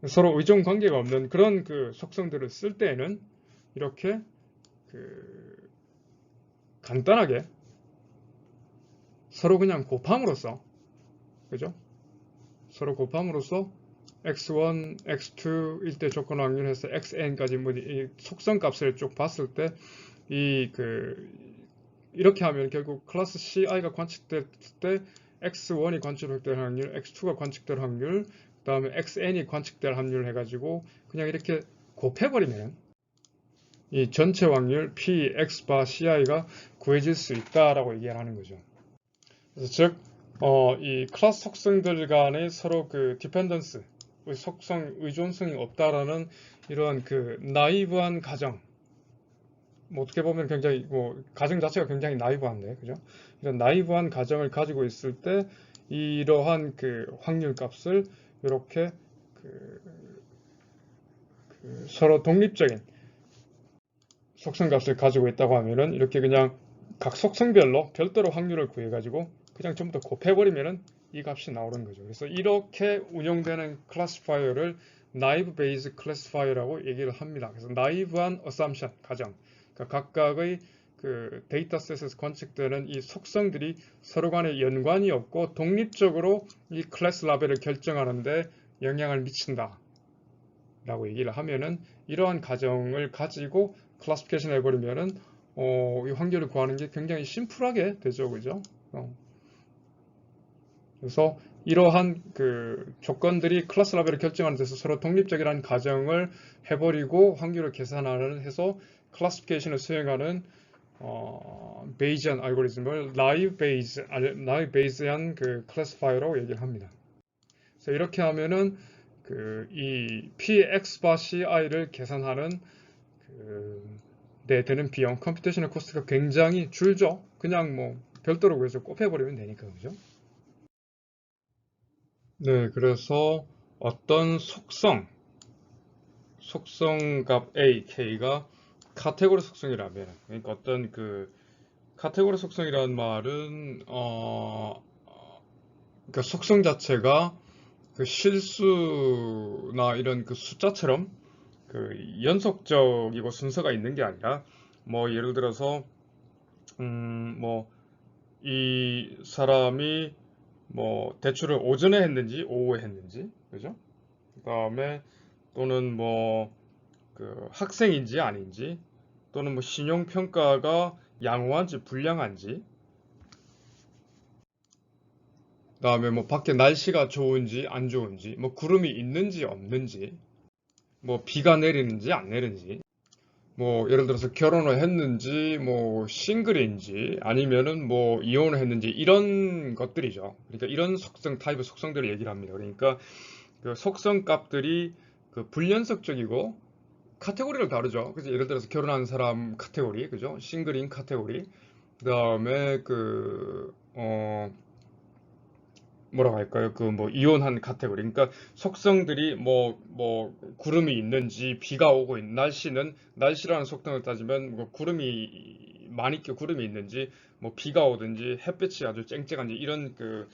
서로 의존 관계가 없는 그런 그 속성들을 쓸 때에는 이렇게 그 간단하게 서로 그냥 곱함으로써, 그죠? 서로 곱함으로써 x1, x2일 때 조건 확률해서 xn까지 뭐 이 속성 값을 쭉 봤을 때 이렇게 하면 결국 클래스 ci가 관측될 때 x1이 관측될 확률, x2가 관측될 확률, 그 다음에 xn이 관측될 확률 해가지고 그냥 이렇게 곱해버리면 이 전체 확률 p, x 바 ci가 구해질 수 있다라고 얘기를 하는 거죠. 그래서 즉, 이 클래스 속성들 간의 서로 그 디펜던스, 속성 의존성이 없다라는 이러한 그 나이브한 가정, 뭐 어떻게 보면 굉장히 뭐 가정 자체가 굉장히 나이브한데, 그죠? 이런 나이브한 가정을 가지고 있을 때 이러한 그 확률 값을 이렇게 서로 독립적인 속성 값을 가지고 있다고 하면은 이렇게 그냥 각 속성별로 별도로 확률을 구해가지고 그냥 전부 다 곱해버리면은 이 값이 나오는 거죠. 그래서 이렇게 운영되는 클래시파이어를 나이브 베이스 클래시파이어라고 얘기를 합니다. 그래서 나이브한 어삼션 가정, 그러니까 각각의 그 데이터셋에서 관측되는 이 속성들이 서로 간에 연관이 없고 독립적으로 이 클래스 라벨을 결정하는데 영향을 미친다 라고 얘기를 하면은 이러한 가정을 가지고 클래시피케이션 해버리면은 이 확률을 구하는 게 굉장히 심플하게 되죠, 그죠? 그래서 이러한 그 조건들이 클래스 라벨을 결정하는 데서 서로 독립적이라는 가정을 해버리고 확률을 계산하는 해서 클래시피케이션을 수행하는 베이지안 알고리즘을 나이브 베이즈한 그 클래시파이어라고 얘기를 합니다. 그래서 이렇게 하면은 이 px 바 ci를 계산하는 데 드는 비용, 컴퓨테이셔널 코스트가 굉장히 줄죠. 그냥 뭐 별도로 그래서 곱해버리면 되니까, 그죠? 네, 그래서 어떤 속성값 A, K가 카테고리 속성이라면, 그러니까 어떤 그 카테고리 속성이라는 말은 그러니까 속성 자체가 그 실수나 이런 그 숫자처럼 그 연속적이고 순서가 있는 게 아니라 뭐 예를 들어서 뭐 이 사람이 뭐 대출을 오전에 했는지 오후에 했는지, 그죠? 그다음에 또는 뭐 그 학생인지 아닌지, 또는 뭐 신용 평가가 양호한지 불량한지, 그다음에 뭐 밖에 날씨가 좋은지 안 좋은지, 뭐 구름이 있는지 없는지, 뭐 비가 내리는지 안 내리는지, 뭐 예를 들어서 결혼을 했는지 뭐 싱글인지 아니면은 뭐 이혼을 했는지 이런 것들이죠. 그러니까 이런 속성 타입의 속성들을 얘기를 합니다. 그러니까 그 속성 값들이 그 불연속적이고 카테고리를 다루죠. 그래서 예를 들어서 결혼한 사람 카테고리, 그죠? 싱글인 카테고리. 그다음에 뭐라고 할까요? 그 뭐 이혼한 카테고리. 그러니까 속성들이 구름이 있는지 비가 오고 있는 날씨라는 속성을 따지면 뭐 구름이 많이 껴 구름이 있는지 뭐 비가 오든지 햇빛이 아주 쨍쨍한지 이런 그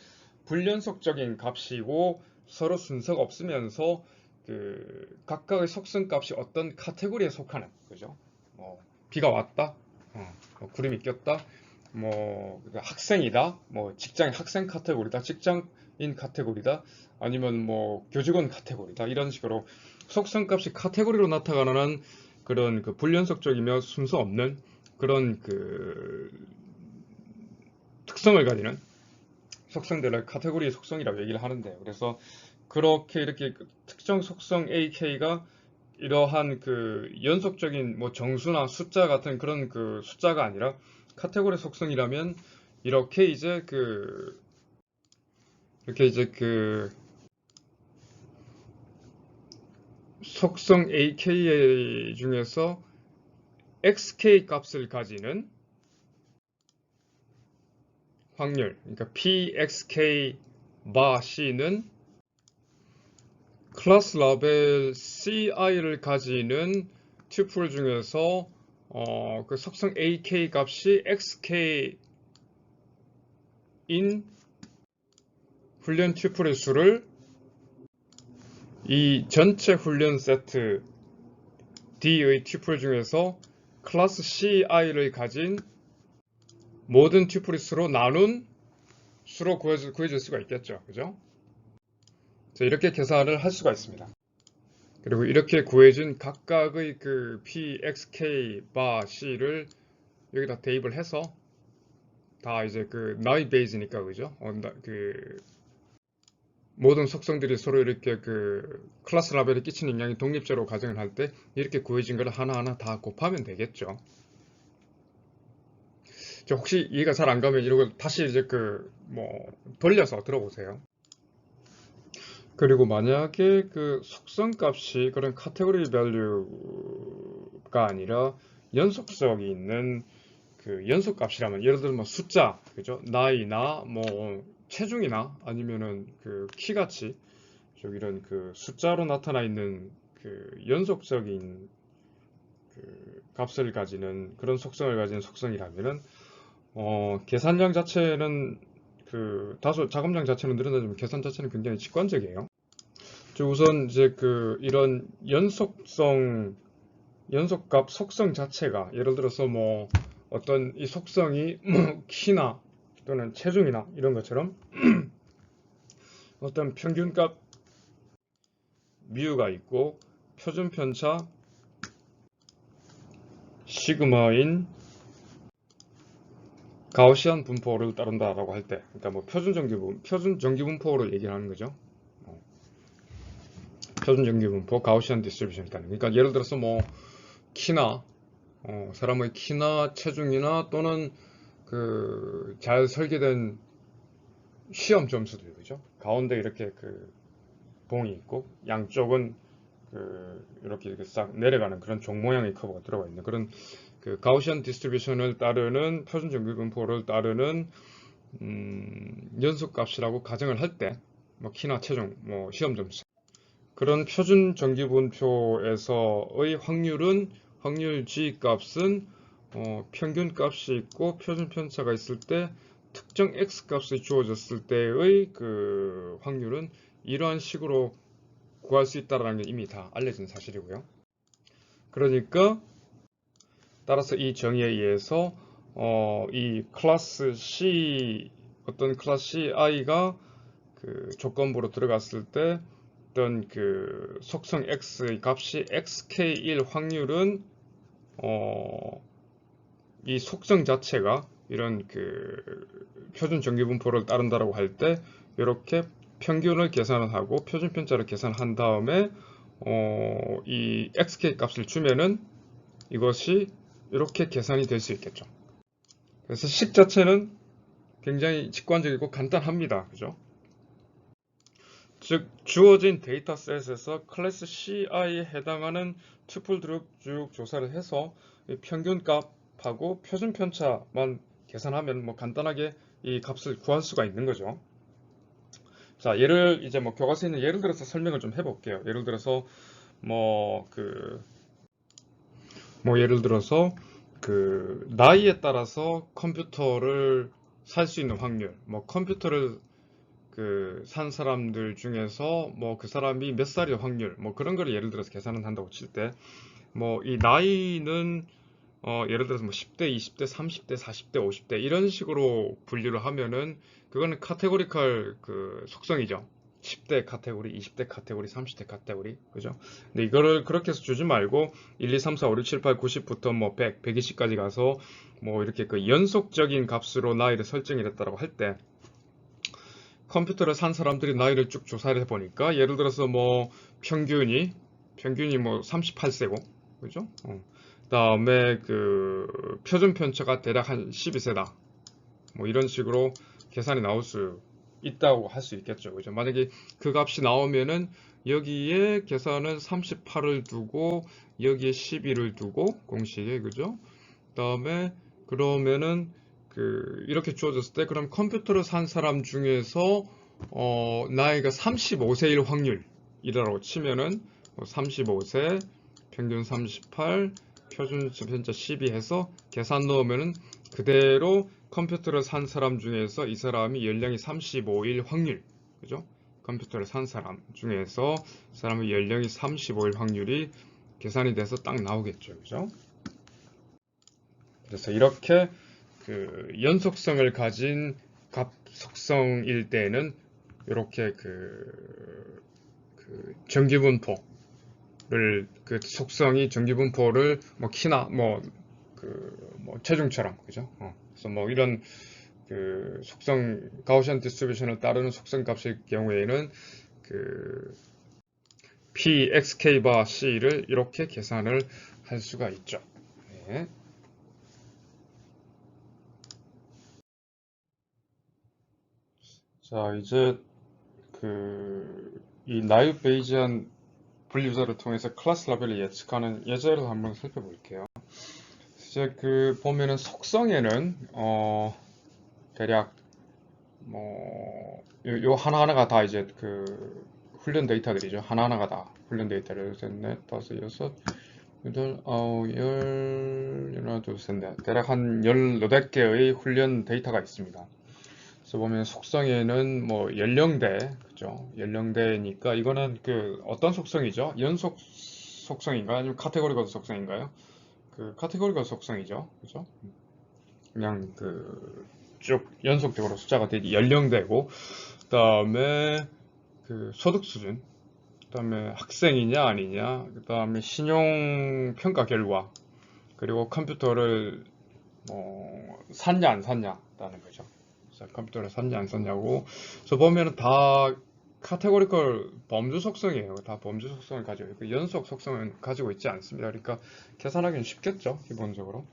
불연속적인 값이고 서로 순서가 없으면서 그 각각의 속성 값이 어떤 카테고리에 속하는 그죠? 뭐 비가 왔다. 뭐 구름이 꼈다. 학생이다, 뭐 직장 학생 카테고리다, 직장인 카테고리다, 아니면 뭐 교직원 카테고리다 이런 식으로 속성값이 카테고리로 나타나는 그런 그 불연속적이며 순서 없는 그런 그 특성을 가지는 속성들을 카테고리 속성이라고 얘기를 하는데요. 그래서 그렇게 이렇게 그 특정 속성 AK가 이러한 그 연속적인 뭐 정수나 숫자 같은 그런 그 숫자가 아니라 카테고리 속성이라면 이렇게 이제 그 속성 AK 중에서 XK 값을 가지는 확률, 그러니까 PXK 바 C는 클래스 라벨 CI를 가지는 튜플 중에서 그 속성 AK 값이 XK인 훈련 튜플의 수를 이 전체 훈련 세트 D의 튜플 중에서 클래스 CI를 가진 모든 튜플의 수로 나눈 수로 구해줄 수가 있겠죠. 그죠? 이렇게 계산을 할 수가 있습니다. 그리고 이렇게 구해진 각각의 그 P, X, K, 바, C를 여기다 대입을 해서 다 이제 그 나이 베이스니까 그죠? 그 모든 속성들이 서로 이렇게 그 클래스 라벨에 끼치는 영향이 독립적으로 가정을 할 때 이렇게 구해진 걸 하나하나 다 곱하면 되겠죠. 혹시 이해가 잘 안 가면 이걸 다시 이제 돌려서 들어보세요. 그리고 만약에 그 속성값이 그런 카테고리 밸류가 아니라 연속성이 있는 그 연속값이라면 예를 들면 뭐 숫자, 그죠? 나이나 뭐 체중이나 아니면은 그 키같이 이런 그 숫자로 나타나 있는 그 연속적인 그 값을 가지는 그런 속성을 가진 속성이라면은 계산량 자체는 그 다소 자금량 자체는 늘어나지만 계산 자체는 굉장히 직관적이에요. 우선 이제 그 이런 연속값 속성 자체가 예를 들어서 뭐 어떤 이 속성이 키나 또는 체중이나 이런 것처럼 어떤 평균값 뮤가 있고 표준 편차 시그마인 가우시안 분포를 따른다라고 할 때, 그러니까 뭐 표준 정기 분포로 얘기를 하는 거죠. 표준 정기 분포, 가우시안 디스트리뷰션이 따르는. 그러니까 예를 들어서 뭐 키나 사람의 키나 체중이나 또는 그 잘 설계된 시험 점수들 그죠? 가운데 이렇게 그 봉이 있고 양쪽은 이렇게 싹 내려가는 그런 종 모양의 커브가 들어가 있는 그런 그 가우시안 디스트리뷰션을 따르는 표준 정기 분포를 따르는 연속값이라고 가정을 할 때 뭐 키나 체중, 뭐 시험 점수 그런 표준 정기 분포에서의 확률 G 값은 평균 값이 있고 표준 편차가 있을 때 특정 X 값이 주어졌을 때의 그 확률은 이러한 식으로 구할 수 있다는 게 이미 다 알려진 사실이고요. 그러니까 따라서 이 정의에 의해서 이 클래스 C 어떤 클래스 CI가 그 조건부로 들어갔을 때 어떤 그 속성 X의 값이 XK1 확률은 이 속성 자체가 이런 그 표준 정기 분포를 따른다라고 할 때 이렇게 평균을 계산을 하고 표준 편차를 계산한 다음에 이 xk 값을 주면은 이것이 이렇게 계산이 될 수 있겠죠. 그래서 식 자체는 굉장히 직관적이고 간단합니다. 그죠? 즉 주어진 데이터셋에서 클래스 CI에 해당하는 투플들을 쭉 조사를 해서 평균값하고 표준 편차만 계산하면 뭐 간단하게 이 값을 구할 수가 있는 거죠. 자, 이제 뭐 교과서에 있는 예를 들어서 설명을 좀 해볼게요. 예를 들어서 예를 들어서 나이에 따라서 컴퓨터를 살 수 있는 확률, 뭐 컴퓨터를 산 사람들 중에서 뭐 그 사람이 몇 살의 확률, 뭐 그런 거를 예를 들어서 계산을 한다고 칠 때, 뭐 이 나이는 예를 들어서 뭐 10대, 20대, 30대, 40대, 50대 이런 식으로 분류를 하면은 그거는 카테고리컬 속성이죠. 10대 카테고리, 20대 카테고리, 30대 카테고리, 그죠? 근데 이거를 그렇게 해서 주지 말고 1, 2, 3, 4, 5, 6, 7, 8, 90부터 뭐 100, 120까지 가서 뭐 이렇게 연속적인 값으로 나이를 설정을 했다고 할 때, 컴퓨터를 산 사람들이 나이를 쭉 조사를 해보니까 예를 들어서 뭐 평균이 뭐 38세고, 그죠? 그다음에 표준 편차가 대략 한 12세다. 뭐 이런 식으로 계산이 나올 수 있다고 할 수 있겠죠. 그죠? 만약에 그 값이 나오면은 여기에 계산은 38을 두고 여기에 12를 두고 공식에, 그죠? 그다음에 그러면은 이렇게 주어졌을 때 그럼 컴퓨터를 산 사람 중에서 나이가 35세일 확률이라고 치면은 35세 평균 38 표준 편차 12 해서 계산 넣으면은 그대로 컴퓨터를 산 사람 중에서 이 사람이 연령이 35일 확률, 그죠? 컴퓨터를 산 사람 중에서 사람의 연령이 35일 확률이 계산이 돼서 딱 나오겠죠, 그죠? 그래서 이렇게 연속성을 가진 값 속성일 때는 이렇게 정기분포를 속성이 정기분포를 뭐 키나 뭐 체중처럼, 그죠? 그래서 뭐 이런 속성 가우시안 디스트리뷰션을 따르는 속성 값일 경우에는 P, XK 바 C를 이렇게 계산을 할 수가 있죠. 네. 자, 이제 이 나이브 베이지안 분류자를 통해서 클래스 라벨을 예측하는 예제를 한번 살펴볼게요. 이제 보면은 속성에는 대략 요 하나하나가 다 이제 훈련 데이터들이죠. 하나하나가 다 훈련 데이터를 셋, 넷, 다섯, 여섯, 여덟, 아홉, 열, 하나, 둘, 셋, 넷. 대략 한 18개의 훈련 데이터가 있습니다. 그래서 보면 속성에는 뭐 연령대, 그죠? 연령대니까 이거는 어떤 속성이죠? 연속 속성인가요? 아니면 카테고리가 속성인가요? 카테고리가 속성이죠, 그죠? 그냥 쭉 연속적으로 숫자가 되기 연령대고, 그다음에 소득 수준, 그다음에 학생이냐 아니냐, 그다음에 신용 평가 결과, 그리고 컴퓨터를 샀냐 안 샀냐라는 거죠. 그래서 컴퓨터를 샀냐 안 샀냐고. 저 보면은 다 카테고리컬 범주 속성이에요. 다 범주 속성을 가지고 있고 연속 속성은 가지고 있지 않습니다. 그러니까 계산하기는 쉽겠죠, 기본적으로.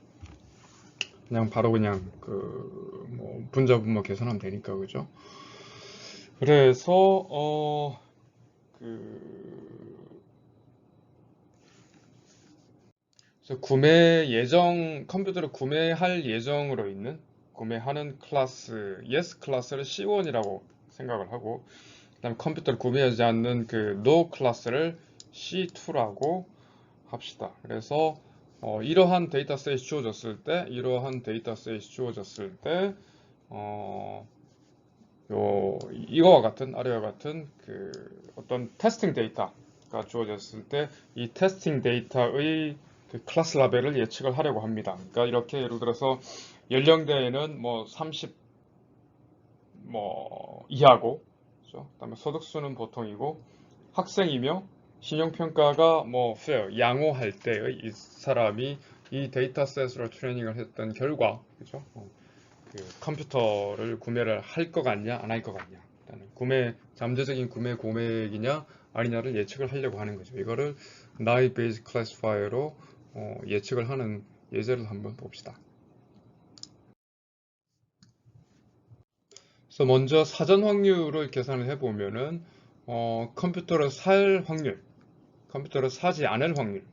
그냥 바로 그냥 뭐 분자 분모 계산하면 되니까, 그죠? 그래서 그래서 컴퓨터를 구매할 예정으로 있는 구매하는 클래스 yes 클래스를 C1이라고 생각을 하고, 그다음 컴퓨터를 구매하지 않는 no 클래스를 C2라고 합시다. 그래서 이러한 데이터셋이 주어졌을 때 이거와 같은 아래와 같은 어떤 테스팅 데이터가 주어졌을 때 이 테스팅 데이터의 클래스 라벨을 예측을 하려고 합니다. 그러니까 이렇게 예를 들어서 연령대에는 뭐 30 뭐 이하고, 그렇죠? 그다음에 소득수는 보통이고, 학생이며 신용평가가 뭐 fair, 양호할 때의 이 사람이 이 데이터셋으로 트레이닝을 했던 결과, 그죠? 컴퓨터를 구매를 할 것 같냐, 안 할 것 같냐, 잠재적인 구매 금액이냐 아니냐를 예측을 하려고 하는 거죠. 이거를 나이 베이스 클래시파이어로 예측을 하는 예제를 한번 봅시다. 그래서 먼저 사전 확률을 계산을 해보면은 컴퓨터를 살 확률, 컴퓨터를 사지 않을 확률,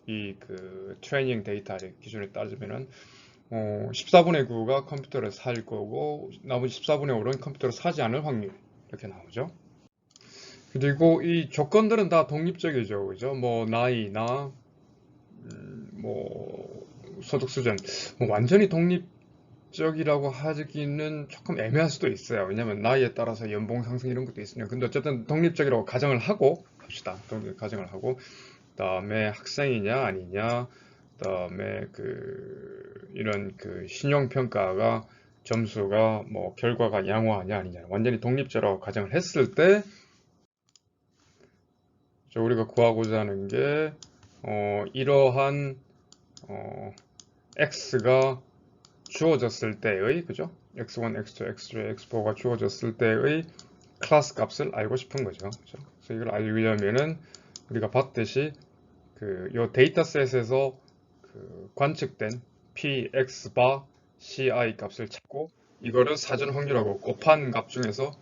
이 그 트레이닝 데이터 기준에 따지면은 14분의 9가 컴퓨터를 살 거고 나머지 14분의 5는 컴퓨터를 사지 않을 확률 이렇게 나오죠. 그리고 이 조건들은 다 독립적이죠, 그죠? 뭐 나이나 뭐 소득 수준, 뭐 완전히 독립적이라고 하기는 조금 애매할 수도 있어요. 왜냐면 나이에 따라서 연봉 상승 이런 것도 있으니까. 근데 어쨌든 독립적이라고 가정을 하고 합시다. 가정을 하고 그다음에 학생이냐 아니냐, 그다음에 이런 신용 평가가 점수가 뭐 결과가 양호하냐 아니냐 완전히 독립적으로 가정을 했을 때 우리가 구하고자 하는 게 이러한 x가 주어졌을 때의 그죠? x1, x2, x3, x4가 주어졌을 때의 클래스 값을 알고 싶은 거죠. 그죠? 그래서 이걸 알려면은 우리가 봤듯이 요 데이터셋에서 관측된 p, x 바, ci 값을 찾고 이거를 사전 확률하고 곱한 값 중에서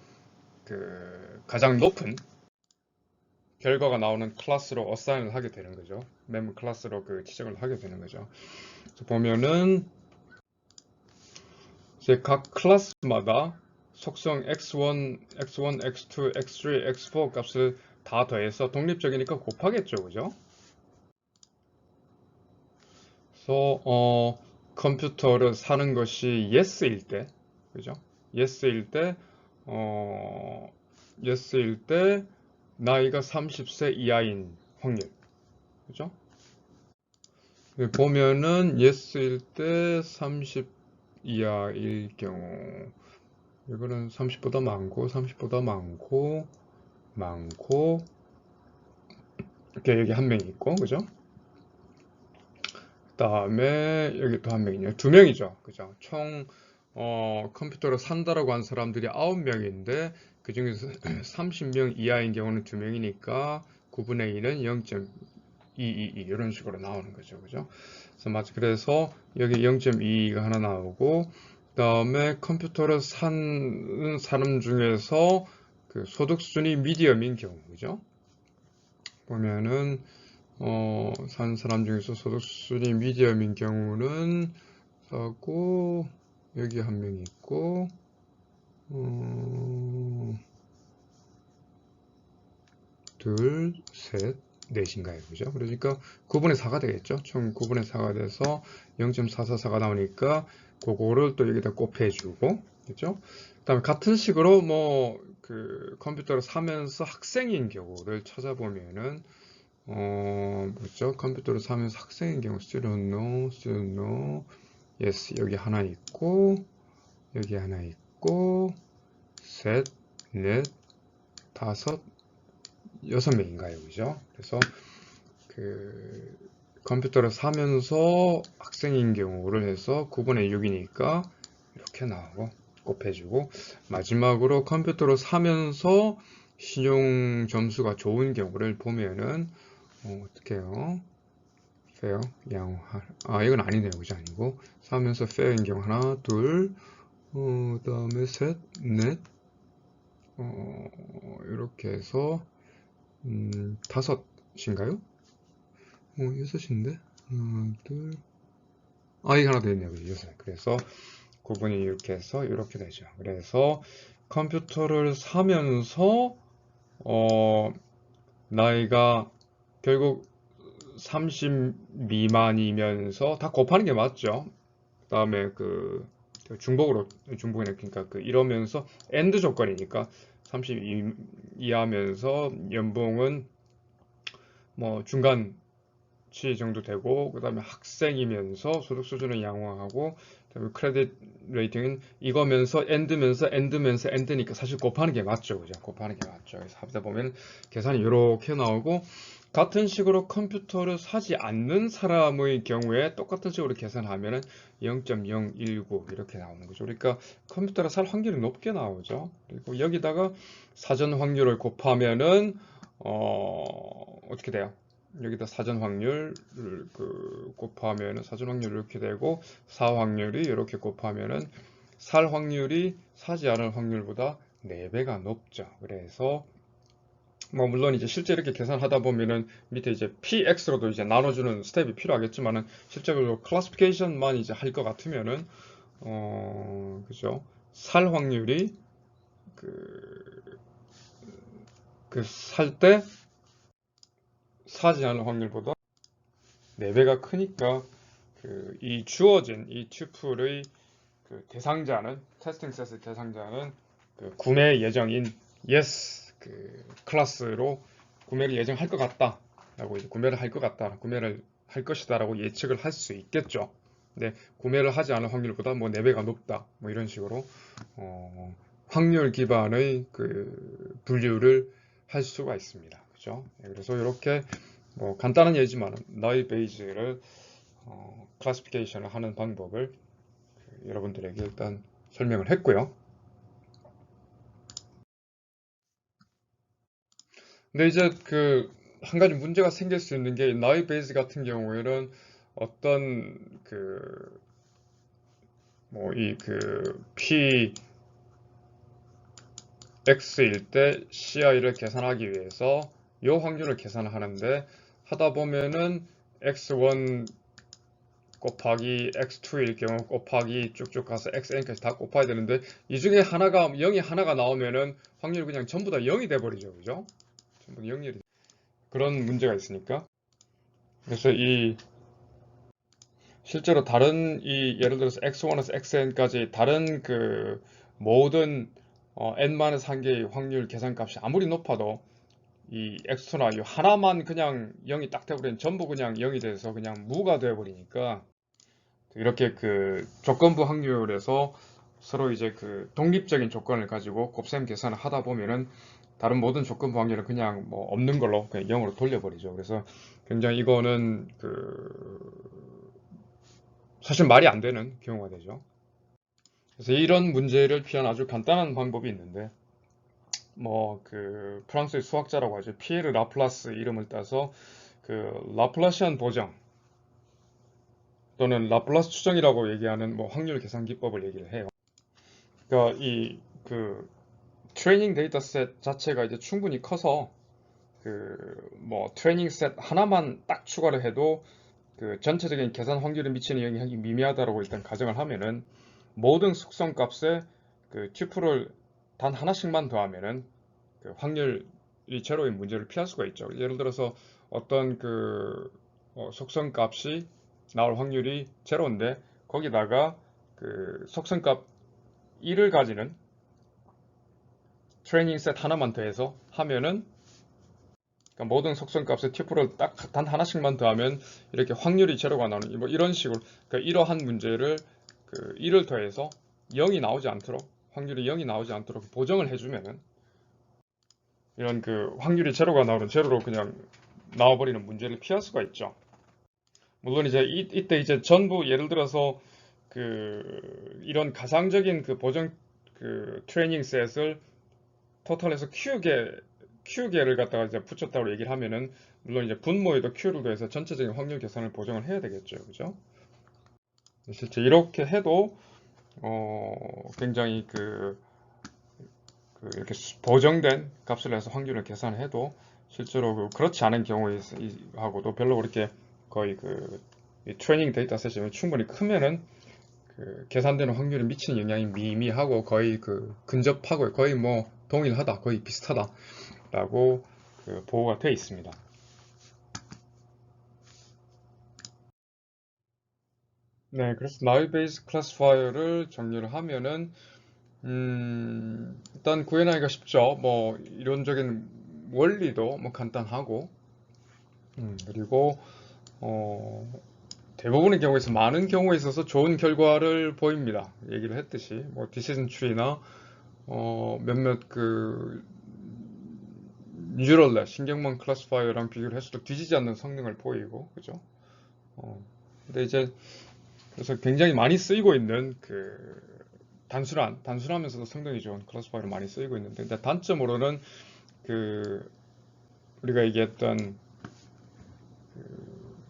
가장 높은 결과가 나오는 클래스로 어사인을 하게 되는 거죠. 멤버 클래스로 지정을 하게 되는 거죠. 그래서 보면은 이제 각 클래스마다 속성 x1, x1, x2, x3, x4 값을 다 더해서 독립적이니까 곱하겠죠, 그죠? 그래서 컴퓨터를 사는 것이 yes일 때, 그죠? yes일 때, yes일 때 나이가 30세 이하인 확률, 그죠? 보면은 yes일 때 30 이하일 경우 이거는 30보다 많고 30보다 많고 이렇게 여기 한 명이 있고 그죠? 그 다음에 여기 또 한 명이네요. 두 명이죠. 그죠? 총 컴퓨터를 산다라고 한 사람들이 9명인데 그 중에서 30명 이하인 경우는 두 명이니까 9분의 2는 0.222 이런 식으로 나오는 거죠. 그죠? 그래서 여기 0.22가 하나 나오고 그 다음에 컴퓨터를 산 사람 중에서 소득 수준이 미디엄인 경우 그죠? 보면은 산 사람 중에서 소득 수준이 미디엄인 경우는 하고 여기 한 명 있고 둘, 셋, 넷인가요? 그죠? 그러니까 9분의 4가 되겠죠? 총 9분의 4가 돼서 0.444가 나오니까 그거를 또 여기다 곱해주고 그죠? 그 다음에 같은 식으로 컴퓨터를 사면서 학생인 경우를 찾아보면은 뭐죠? 컴퓨터를 사면서 학생인 경우 student no, yes 여기 하나 있고 여기 하나 있고 셋, 넷, 다섯, 6명인가요? 그죠? 그래서 컴퓨터를 사면서 학생인 경우를 해서 9분의 6이니까 이렇게 나오고 곱해주고 마지막으로 컴퓨터를 사면서 신용 점수가 좋은 경우를 보면은 어떻게 해요? fair, 양호할 이건 아니네요. 그죠? 아니고 사면서 fair인 경우 하나, 둘, 그 다음에 셋, 넷 이렇게 해서 다섯인가요? 여섯인데? 하나, 둘. 이게 하나 더 있네요. 여섯. 그래서 구분이 이렇게 해서 이렇게 되죠. 그래서 컴퓨터를 사면서, 나이가 결국 30 미만이면서 다 곱하는 게 맞죠. 그 다음에 중복이니까 이러면서 엔드 조건이니까 30 이하면서 연봉은 뭐 중간치 정도 되고 그 다음에 학생이면서 소득 수준은 양호하고 그다음에 크레딧 레이팅은 이거면서 엔드니까 사실 곱하는 게 맞죠. 그죠? 곱하는 게 맞죠. 그래서 하다 보면 계산이 이렇게 나오고 같은 식으로 컴퓨터를 사지 않는 사람의 경우에 똑같은 식으로 계산하면은 0.019 이렇게 나오는 거죠. 그러니까 컴퓨터를 살 확률이 높게 나오죠. 그리고 여기다가 사전 확률을 곱하면은 어떻게 돼요? 여기다 사전 확률을 곱하면은 사전 확률이 이렇게 되고 사 확률이 이렇게 곱하면은 살 확률이 사지 않을 확률보다 4배가 높죠. 그래서 뭐 물론 이제 실제 이렇게 계산하다 보면은 밑에 이제 px로도 이제 나눠주는 스텝이 필요하겠지만은 실제로 클래시피케이션만 이제 할 것 같으면은 그죠? 살 확률이 그 살 때 사지 않을 확률보다 4배가 크니까 이 주어진 이 튜플의 대상자는 테스팅 셋의 대상자는 구매 예정인 yes 클래스로 구매를 예정할 것 같다라고 이제 구매를 할 것 같다, 구매를 할 것이다라고 예측을 할 수 있겠죠. 근데 구매를 하지 않을 확률보다 뭐 4배가 높다, 뭐 이런 식으로 확률 기반의 분류를 할 수가 있습니다. 그죠? 그래서 이렇게 뭐 간단한 예지만 너희 베이지를 클래시피케이션을 하는 방법을 여러분들에게 일단 설명을 했고요. 근데 이제 한 가지 문제가 생길 수 있는 게 너희 베이스 같은 경우에는 어떤 PX일 때 CI를 계산하기 위해서 이 확률을 계산을 하는데 하다 보면은 X1 곱하기 X2일 경우 곱하기 쭉쭉 가서 XN까지 다 곱해야 되는데 이 중에 하나가 0이 하나가 나오면은 확률이 그냥 전부 다 0이 돼버리죠. 그죠? 전부 0이 그런 문제가 있으니까. 그래서 실제로 다른 예를 들어서 X1에서 XN까지 다른 모든 n-1개의 확률 계산값이 아무리 높아도 이 X2나 이 하나만 그냥 0이 딱 돼버리면 전부 그냥 0이 돼서 그냥 무가 돼버리니까 이렇게 조건부 확률에서 서로 이제 독립적인 조건을 가지고 곱셈 계산을 하다 보면은 다른 모든 조건부 확률은 그냥 뭐 없는 걸로 그냥 0으로 돌려버리죠. 그래서 굉장히 이거는 사실 말이 안 되는 경우가 되죠. 그래서 이런 문제를 피하는 아주 간단한 방법이 있는데 뭐 프랑스의 수학자라고 하죠. 피에르 라플라스 이름을 따서 라플라시안 보정 또는 라플라스 추정이라고 얘기하는 뭐 확률 계산 기법을 얘기를 해요. 그러니까 트레이닝 데이터 셋 자체가 이제 충분히 커서 뭐 트레이닝 셋 하나만 딱 추가를 해도 전체적인 계산 확률에 미치는 영향이 미미하다라고 일단 가정을 하면은 모든 속성 값에 튜플을 단 하나씩만 더하면은 확률이 제로인 문제를 피할 수가 있죠. 예를 들어서 어떤 속성 값이 나올 확률이 제로인데 거기다가 속성 값 1을 가지는 트레이닝 셋 하나만 더해서 하면은 그러니까 모든 속성값에 튜플을 딱 단 하나씩만 더하면 이렇게 확률이 제로가 나오는 뭐 이런 식으로 그러니까 이러한 문제를 1을 더해서 0이 나오지 않도록 확률이 0이 나오지 않도록 보정을 해주면은 이런 확률이 제로가 나오는 제로로 그냥 나와버리는 문제를 피할 수가 있죠. 물론 이제 이때 이제 전부 예를 들어서 이런 가상적인 보정 트레이닝 셋을 토탈에서 Q개를 갖다가 이제 붙였다고 얘기를 하면은 물론 이제 분모에도 Q를 더해서 전체적인 확률 계산을 보정을 해야 되겠죠. 그죠? 실제 이렇게 해도 굉장히 이렇게 보정된 값을 해서 확률을 계산해도 실제로 그렇지 않은 경우하고도 별로 그렇게 거의 이 트레이닝 데이터셋이 충분히 크면은 계산되는 확률에 미치는 영향이 미미하고 거의 근접하고 거의 뭐 동일하다, 거의 비슷하다라고 보고가 되어 있습니다. 네, 그래서 나이 베이스 클래시파이어를 정리를 하면은 일단 구현하기가 쉽죠. 뭐 이론적인 원리도 뭐 간단하고 그리고 어, 대부분의 경우에서 많은 경우에 있어서 좋은 결과를 보입니다. 얘기를 했듯이 뭐 디시전 트리나 몇몇 뉴럴넷 신경망 클래시파이어랑 비교를 했을 때 뒤지지 않는 성능을 보이고 그죠? 근데 이제 그래서 굉장히 많이 쓰이고 있는 단순하면서도 성능이 좋은 클래시파이어를 많이 쓰이고 있는데 근데 단점으로는 우리가 얘기했던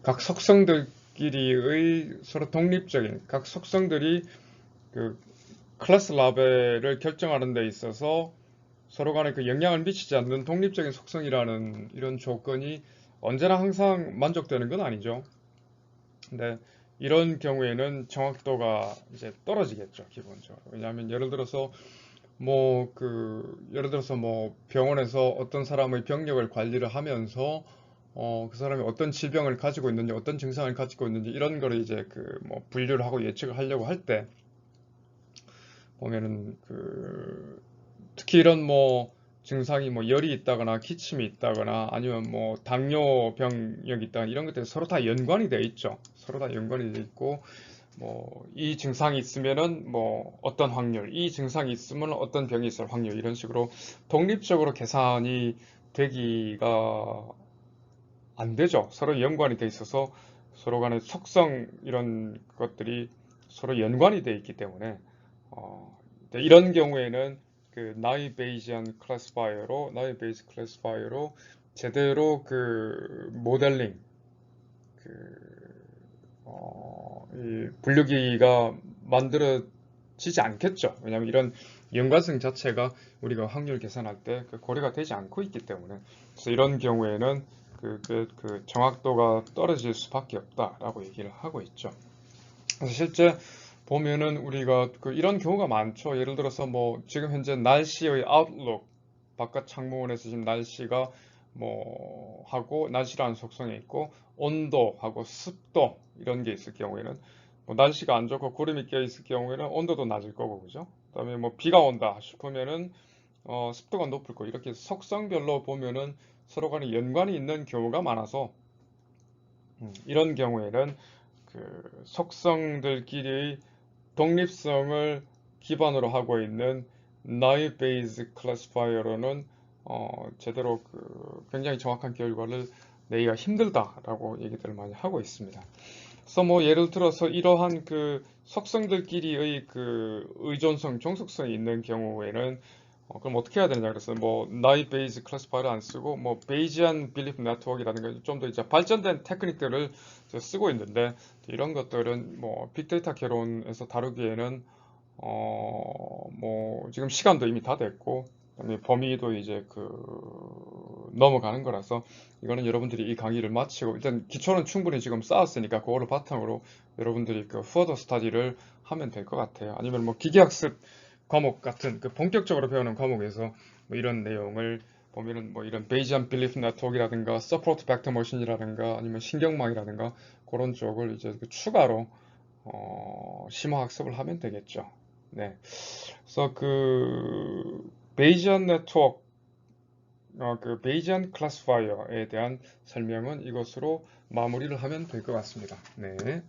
각 속성들끼리의 서로 독립적인 각 속성들이 클래스 라벨을 결정하는 데 있어서 서로 간에 그 영향을 미치지 않는 독립적인 속성이라는 이런 조건이 언제나 항상 만족되는 건 아니죠. 근데 이런 경우에는 정확도가 이제 떨어지겠죠, 기본적으로. 왜냐하면 예를 들어서 뭐 병원에서 어떤 사람의 병력을 관리를 하면서 그 사람이 어떤 질병을 가지고 있는지, 어떤 증상을 가지고 있는지 이런 거를 이제 그 뭐 분류를 하고 예측을 하려고 할 때 보면은 그 특히 이런 뭐 증상이 뭐 열이 있다거나 기침이 있다거나 아니면 뭐 당뇨병력이 있다거나 이런 것들이 서로 다 연관이 돼 있죠. 서로 다 연관이 돼 있고 뭐 이 증상이 있으면은 뭐 어떤 확률, 이 증상이 있으면 어떤 병이 있을 확률 이런 식으로 독립적으로 계산이 되기가 안 되죠. 서로 연관이 돼 있어서 서로 간의 속성 이런 것들이 서로 연관이 돼 있기 때문에 이런 경우에는 그 나이 베이즈 클래시파이어로 제대로 그 모델링 그 이 분류기가 만들어지지 않겠죠. 왜냐하면 이런 연관성 자체가 우리가 확률 계산할 때 그 고려가 되지 않고 있기 때문에 그래서 이런 경우에는 그 정확도가 떨어질 수밖에 없다라고 얘기를 하고 있죠. 그래서 실제 보면은 우리가 그 이런 경우가 많죠. 예를 들어서 뭐 지금 현재 날씨의 아웃룩 바깥 창문에서 지금 날씨가 뭐 하고 날씨라는 속성이 있고 온도하고 습도 이런 게 있을 경우에는 뭐 날씨가 안 좋고 구름이 껴 있을 경우에는 온도도 낮을 거고 그죠? 그다음에 뭐 비가 온다 싶으면은 습도가 높을 거 이렇게 속성별로 보면은 서로 간에 연관이 있는 경우가 많아서 이런 경우에는 그 속성들끼리의 독립성을 기반으로 하고 있는 naive Bayes classifier로는 제대로 그 굉장히 정확한 결과를 내기가 힘들다라고 얘기들을 많이 하고 있습니다. 그래서 뭐 예를 들어서 이러한 그 속성들끼리의 그 의존성, 종속성이 있는 경우에는 그럼 어떻게 해야 되느냐 그래서 뭐 naive Bayes classifier를 안 쓰고 뭐 Bayesian belief network이라든가 좀 더 이제 발전된 테크닉들을 이제 쓰고 있는데 이런 것들은 뭐 빅데이터 개론에서 다루기에는 뭐 지금 시간도 이미 다 됐고 그다음에 범위도 이제 넘어가는 거라서 이거는 여러분들이 이 강의를 마치고 일단 기초는 충분히 지금 쌓았으니까 그거를 바탕으로 여러분들이 그 further study를 하면 될 것 같아요. 아니면 뭐 기계학습 과목 같은 그 본격적으로 배우는 과목에서 뭐 이런 내용을 보면은 뭐 이런 베이지안 빌리프 네트워크라든가 서포트 벡터 머신이라든가 아니면 신경망이라든가 그런 쪽을 이제 그 추가로 심화 학습을 하면 되겠죠. 네. 그래서 그 베이지안 네트워크, 그 베이지안 클래시파이어에 대한 설명은 이것으로 마무리를 하면 될 것 같습니다. 네.